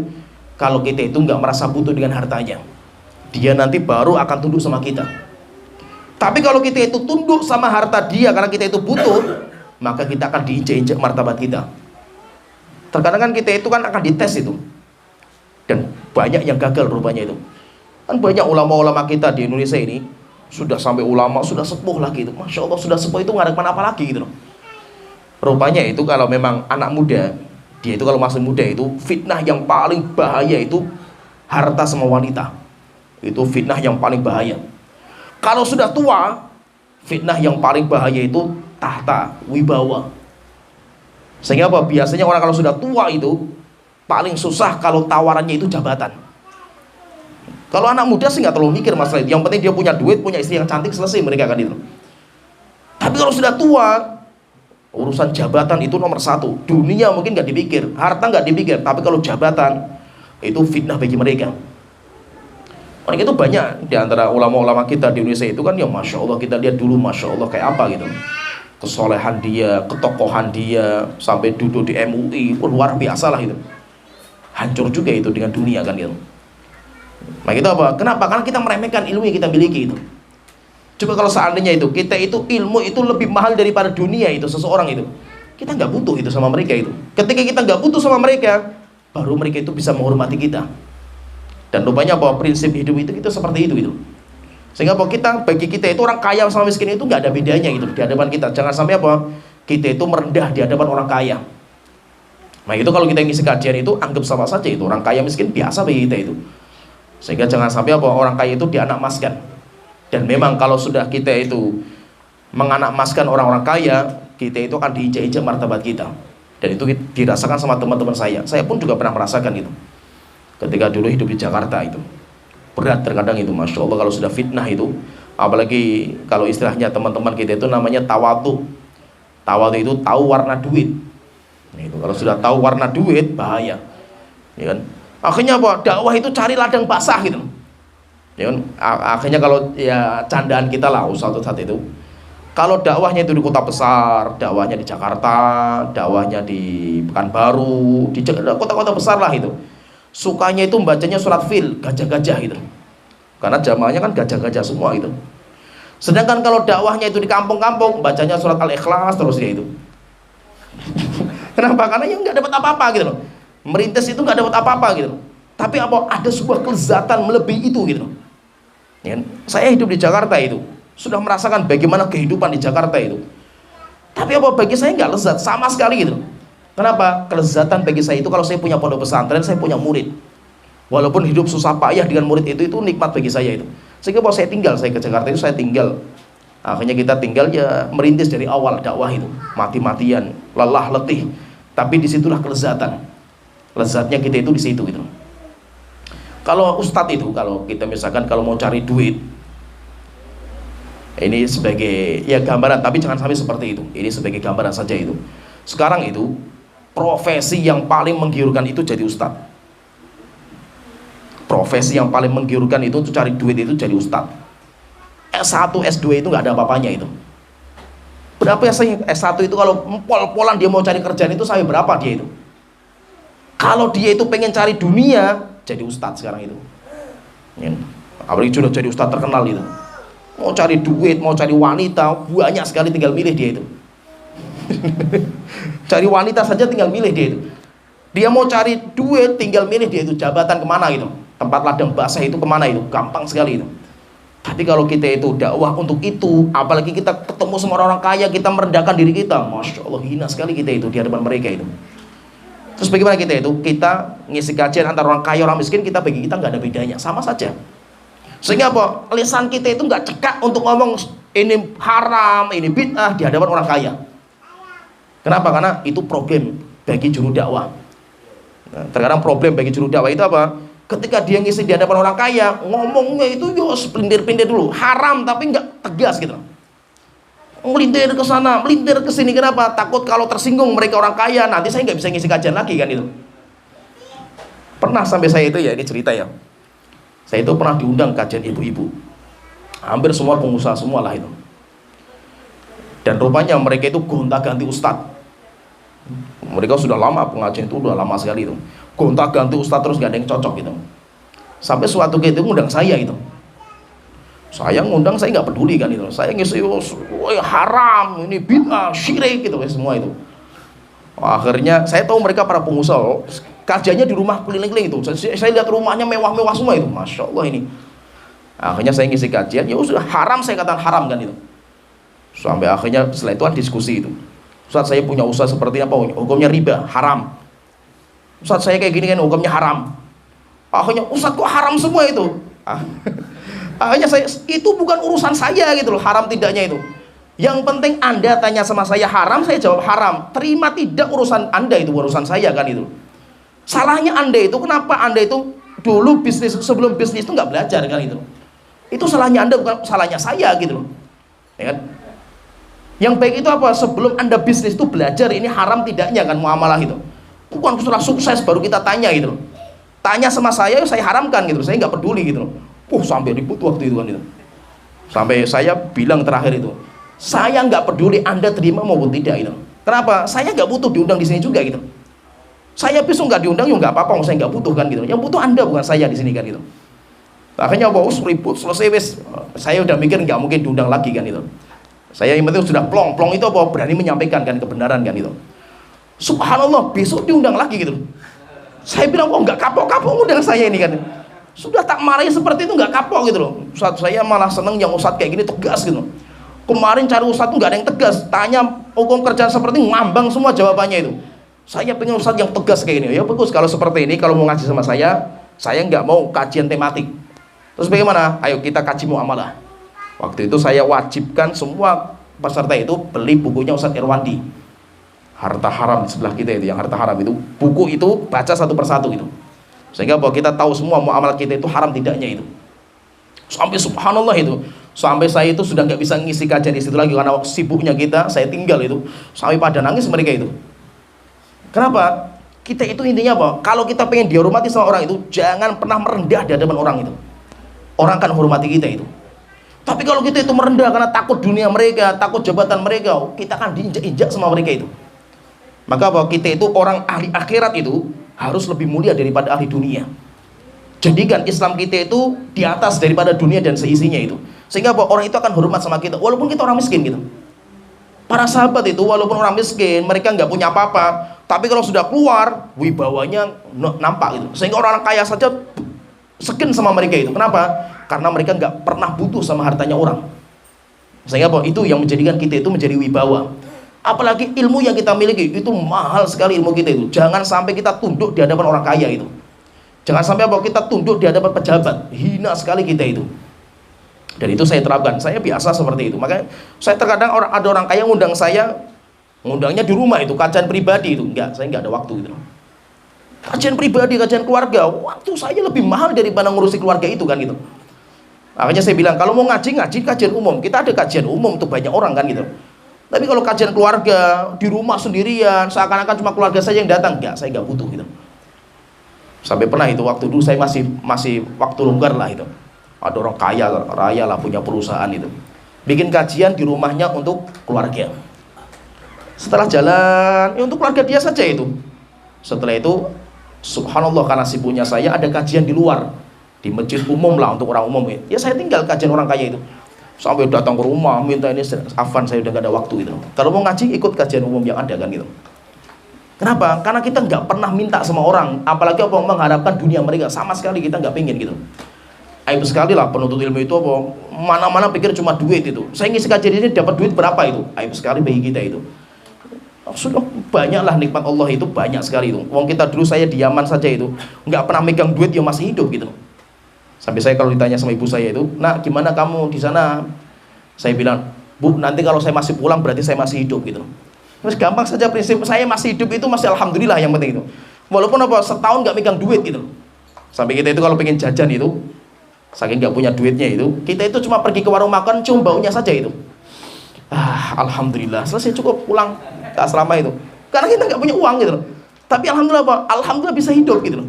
Kalau kita itu nggak merasa butuh dengan hartanya, dia nanti baru akan tunduk sama kita. Tapi kalau kita itu tunduk sama harta dia karena kita itu butuh, maka kita akan diinjak-injak martabat kita. Terkadang kan kita itu kan akan dites itu, dan banyak yang gagal rupanya itu. Kan banyak ulama-ulama kita di Indonesia ini sudah sampai ulama, sudah sepuh lagi itu, masya Allah, sudah sepuh itu ngarep apa lagi gitu loh. Rupanya itu kalau memang anak muda, dia itu kalau masih muda itu, fitnah yang paling bahaya itu harta sama wanita. Itu fitnah yang paling bahaya. Kalau sudah tua, fitnah yang paling bahaya itu tahta, wibawa. Sehingga apa? Biasanya orang kalau sudah tua itu paling susah kalau tawarannya itu jabatan. Kalau anak muda sih nggak terlalu mikir masalah itu. Yang penting dia punya duit, punya istri yang cantik, selesai mereka kan itu. Tapi kalau sudah tua, urusan jabatan itu nomor satu. Dunia mungkin nggak dipikir, harta nggak dipikir, tapi kalau jabatan itu fitnah bagi mereka. Orang itu banyak di antara ulama-ulama kita di Indonesia itu kan, ya masya Allah, kita lihat dulu masya Allah kayak apa gitu, kesolehan dia, ketokohan dia, sampai duduk di MUI, luar biasa lah itu. Hancur juga itu dengan dunia kan gitu. Nah itu apa? Kenapa? Karena kita meremehkan ilmu yang kita miliki itu. Coba kalau seandainya itu kita itu ilmu itu lebih mahal daripada dunia itu seseorang itu, kita nggak butuh itu sama mereka itu. Ketika kita nggak butuh sama mereka, baru mereka itu bisa menghormati kita. Dan rupanya bahwa prinsip hidup itu kita seperti itu gitu. Sehingga bahwa kita, bagi kita itu orang kaya sama miskin itu nggak ada bedanya gitu di hadapan kita. Jangan sampai apa? Kita itu merendah di hadapan orang kaya. Nah itu kalau kita ngisi kajian itu anggap sama saja itu orang kaya miskin biasa bagi kita itu. Sehingga jangan sampai apa? Orang kaya itu dianakmaskan. Dan memang kalau sudah kita itu menganakmaskan orang-orang kaya, kita itu akan diinjak-injak martabat kita. Dan itu dirasakan sama teman-teman saya. Saya pun juga pernah merasakan itu. Ketika dulu hidup di Jakarta itu berat terkadang itu, masya Allah, kalau sudah fitnah itu, apalagi kalau istilahnya teman-teman kita itu namanya tawadu. Tawadu itu tahu warna duit. Nah, itu kalau sudah tahu warna duit bahaya, ya kan? Akhirnya apa? Dakwah itu cari ladang basah gitu, ya kan? Akhirnya kalau ya candaan kita lah suatu saat itu, kalau dakwahnya itu di kota besar, dakwahnya di Jakarta, dakwahnya di Pekanbaru, di kota-kota besar lah itu, sukanya itu bacanya surat fil, gajah-gajah gitu, karena jamaahnya kan gajah-gajah semua gitu. Sedangkan kalau dakwahnya itu di kampung-kampung, bacanya surat Al-Ikhlas terus dia itu. Kenapa? Karena yang nggak dapat apa-apa gitu loh. Merintis itu nggak dapat apa-apa gitu loh. Tapi apa? Ada sebuah kelezatan melebihi itu gitu loh. Ya, saya hidup di Jakarta itu, sudah merasakan bagaimana kehidupan di Jakarta itu. Tapi apa, bagi saya nggak lezat sama sekali gitu. Kenapa? Kelezatan bagi saya itu kalau saya punya pondok pesantren, saya punya murid. Walaupun hidup susah payah dengan murid itu nikmat bagi saya itu. Sehingga kalau saya tinggal, saya ke Jakarta itu saya tinggal. Akhirnya kita tinggal ya merintis dari awal dakwah itu, mati-matian, lelah letih. Tapi disitulah kelezatan. Lezatnya kita itu di situ gitu. Kalau ustadz itu, kalau kita misalkan kalau mau cari duit, ini sebagai ya gambaran, tapi jangan sampai seperti itu. Ini sebagai gambaran saja itu. Sekarang itu profesi yang paling menggiurkan itu jadi ustadz. Profesi yang paling menggiurkan itu untuk cari duit itu jadi ustadz. S1, S2 itu nggak ada apa-apanya itu. Berapa ya saya S1 itu kalau pol-polan dia mau cari kerjaan itu sampai berapa dia itu? Kalau dia itu pengen cari dunia, jadi ustadz sekarang itu. Ya. Apalagi sudah jadi ustadz terkenal itu. Mau cari duit, mau cari wanita, banyak sekali, tinggal milih dia itu. Cari wanita saja tinggal milih dia itu. Dia mau cari duit, tinggal milih dia itu. Jabatan kemana gitu, tempat ladang basah itu kemana itu, gampang sekali itu. Tapi kalau kita itu dakwah untuk itu, apalagi kita ketemu sama orang kaya, kita merendahkan diri kita, Masya Allah, hina sekali kita itu di hadapan mereka itu. Terus bagaimana kita itu? Kita ngisi kajian antara orang kaya orang miskin, kita bagi kita nggak ada bedanya, sama saja. Sehingga apa? Lisan kita itu nggak cekak untuk ngomong ini haram, ini bid'ah di hadapan orang kaya. Kenapa? Karena itu problem bagi juru dakwah. Nah, terkadang problem bagi juru dakwah itu apa? Ketika dia ngisi di hadapan orang kaya, ngomongnya itu yo sepelintir-pelintir dulu, haram tapi nggak tegas gitu. Melintir ke sana, melintir ke sini. Kenapa? Takut kalau tersinggung mereka orang kaya, nanti saya nggak bisa ngisi kajian lagi kan itu. Pernah sampai saya itu ya, ini cerita ya. Saya itu pernah diundang kajian ibu-ibu. Hampir semua pengusaha semua lah itu. Dan rupanya mereka itu gonta-ganti ustadz. Mereka sudah lama pengajian itu, udah lama sekali itu. Gonta-ganti ustadz terus gak ada yang cocok gitu. Sampai suatu ketika itu ngundang saya itu. Saya ngundang, saya nggak peduli kan itu. Saya ngisi haram, ini bid'ah, syirik gitu semua itu. Akhirnya saya tahu mereka para pengusaha, kajiannya di rumah keliling-keliling itu. Saya lihat rumahnya mewah-mewah semua itu, Masya Allah ini. Akhirnya saya ngisi kajian, ya sudah haram, saya katakan haram kan itu. Sampai akhirnya setelah itu kan diskusi itu. Ustaz, saya punya usaha seperti apa? Hukumnya riba, haram. Ustaz, saya kayak gini kan hukumnya haram. Akhirnya Ustaz kok haram semua itu? Akhirnya saya, itu bukan urusan saya gitu loh, haram tidaknya itu. Yang penting Anda tanya sama saya haram, saya jawab haram. Terima tidak urusan Anda, itu urusan saya kan itu. Salahnya Anda itu, kenapa Anda itu dulu bisnis, sebelum bisnis itu nggak belajar kan itu. Itu salahnya Anda, bukan salahnya saya gitu loh. Ya kan? Yang baik itu apa? Sebelum Anda bisnis itu belajar ini haram tidaknya kan muamalah itu. Bukan setelah sukses baru kita tanya gitu loh. Tanya sama saya haramkan gitu. Saya nggak peduli gitu loh. Sampai ribut waktu itu kan itu. Sampai saya bilang terakhir itu, saya nggak peduli Anda terima maupun tidak itu. Kenapa? Saya nggak butuh diundang di sini juga gitu. Saya besok nggak diundang, ya nggak apa-apa, saya nggak butuh kan gitu. Yang butuh Anda bukan saya di sini kan gitu. Akhirnya ribut selesai wes. Saya udah mikir nggak mungkin diundang lagi kan itu. Saya yang penting sudah plong itu apa? Berani menyampaikan kan kebenaran kan itu. Subhanallah, besok diundang lagi gitu. Saya bilang kok nggak kapok-kapok undang saya ini kan. Sudah tak marahin seperti itu nggak kapok gitu loh. Ustadz, saya malah seneng yang ustadz kayak gini tegas gitu. Kemarin cari ustadz tuh nggak ada yang tegas. Tanya hukum kerjaan seperti ini, ngambang semua jawabannya itu. Saya pengen ustadz yang tegas kayak ini. Ya bagus kalau seperti ini, kalau mau ngaji sama saya nggak mau kajian tematik. Terus bagaimana? Ayo kita kaji muamalah. Waktu itu saya wajibkan semua peserta itu beli bukunya Ustadz Irwandi. Harta haram di sebelah kita itu, yang harta haram itu. Buku itu baca satu persatu gitu. Sehingga bahwa kita tahu semua muamalah kita itu haram tidaknya itu. Sampai subhanallah itu. Sampai saya itu sudah nggak bisa ngisi kajian di situ lagi karena sibuknya kita, saya tinggal itu. Sampai pada nangis mereka itu. Kenapa? Kita itu intinya apa? Kalau kita pengen dihormati sama orang itu, jangan pernah merendah di hadapan orang itu. Orang kan hormati kita itu. Tapi kalau kita itu merendah karena takut dunia mereka, takut jabatan mereka, kita akan diinjak-injak sama mereka itu. Maka apa? Kita itu orang ahli akhirat itu harus lebih mulia daripada ahli dunia. Jadikan Islam kita itu di atas daripada dunia dan seisinya itu. Sehingga apa? Orang itu akan hormat sama kita, walaupun kita orang miskin gitu. Para sahabat itu walaupun orang miskin, mereka nggak punya apa-apa, tapi kalau sudah keluar, wibawanya nampak gitu. Sehingga orang-orang kaya saja segen sama mereka itu. Kenapa? Karena mereka nggak pernah butuh sama hartanya orang. Sehingga apa? Itu yang menjadikan kita itu menjadi wibawa. Apalagi ilmu yang kita miliki itu mahal sekali, ilmu kita itu. Jangan sampai kita tunduk di hadapan orang kaya itu. Jangan sampai apa kita tunduk di hadapan pejabat. Hina sekali kita itu. Dan itu saya terapkan. Saya biasa seperti itu. Makanya saya terkadang ada orang kaya ngundang saya, ngundangnya di rumah itu, kajian pribadi itu. Enggak, saya enggak ada waktu itu. Kajian pribadi, kajian keluarga, waktu saya lebih mahal daripada ngurusi keluarga itu kan gitu. Makanya saya bilang kalau mau ngaji kajian umum. Kita ada kajian umum untuk banyak orang kan gitu. Tapi kalau kajian keluarga di rumah sendirian, seakan-akan cuma keluarga saya yang datang, enggak, saya enggak butuh gitu. Sampai pernah itu waktu dulu saya masih waktu longgar lah itu. Ada orang kaya raya lah punya perusahaan itu. Bikin kajian di rumahnya untuk keluarga. Setelah jalan, untuk keluarga dia saja itu. Setelah itu, subhanallah karena sibuknya saya ada kajian di luar, di masjid umum lah untuk orang umum ya. Ya saya tinggal kajian orang kaya itu. Sampai datang ke rumah minta ini afan, saya udah gak ada waktu itu. Kalau mau ngaji ikut kajian umum yang ada kan gitu. Kenapa? Karena kita nggak pernah minta sama orang, apalagi apa mengharapkan dunia mereka, sama sekali kita nggak pengen gitu. Aib sekali lah penuntut ilmu itu apa mana-mana pikir cuma duit itu. Saya ngisi kajian ini dapat duit berapa itu? Aib sekali bagi kita itu. Sudah banyaklah nikmat Allah itu banyak sekali itu. Wong kita dulu saya di Yaman saja itu nggak pernah megang duit yang masih hidup gitu. Sampai saya kalau ditanya sama ibu saya itu, nak gimana kamu di sana? Saya bilang, bu nanti kalau saya masih pulang berarti saya masih hidup gitu. Terus gampang saja prinsip saya masih hidup itu masih alhamdulillah yang penting itu. Walaupun apa setahun nggak megang duit gitu. Sampai kita itu kalau pengen jajan itu, saking nggak punya duitnya itu, kita itu cuma pergi ke warung makan cium baunya saja itu. Alhamdulillah selesai cukup pulang ke asrama itu. Karena kita nggak punya uang gitu. Tapi alhamdulillah apa? Alhamdulillah bisa hidup gitu.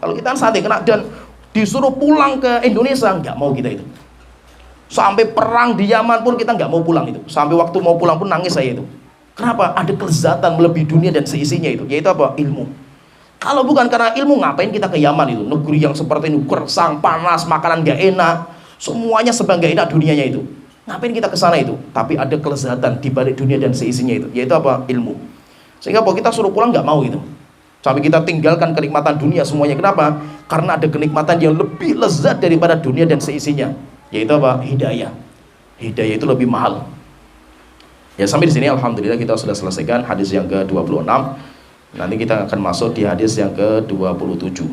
Kalau kita saat ini kena dan disuruh pulang ke Indonesia nggak mau kita itu. Sampai perang di Yaman pun kita nggak mau pulang itu. Sampai waktu mau pulang pun nangis saya itu. Kenapa? Ada kelezatan melebihi dunia dan seisinya itu. Yaitu apa? Ilmu. Kalau bukan karena ilmu ngapain kita ke Yaman itu? Negeri yang seperti ini gersang, panas, makanan nggak enak, semuanya serba nggak enak dunianya itu. Ngapain kita ke sana itu? Tapi ada kelezatan di balik dunia dan seisinya itu. Yaitu apa? Ilmu. Sehingga kalau kita suruh pulang nggak mau itu. Sampai kita tinggalkan kenikmatan dunia semuanya. Kenapa? Karena ada kenikmatan yang lebih lezat daripada dunia dan seisinya. Yaitu apa? Hidayah. Hidayah itu lebih mahal. Ya sampai di sini alhamdulillah kita sudah selesaikan hadis yang ke-26. Nanti kita akan masuk di hadis yang ke-27.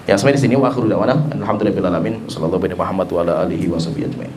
Ya sampai di sini wa akhiru da'wana alhamdulillahirabbil alamin. Sallallahu alaihi Muhammad wa ala alihi washabihi ajmain.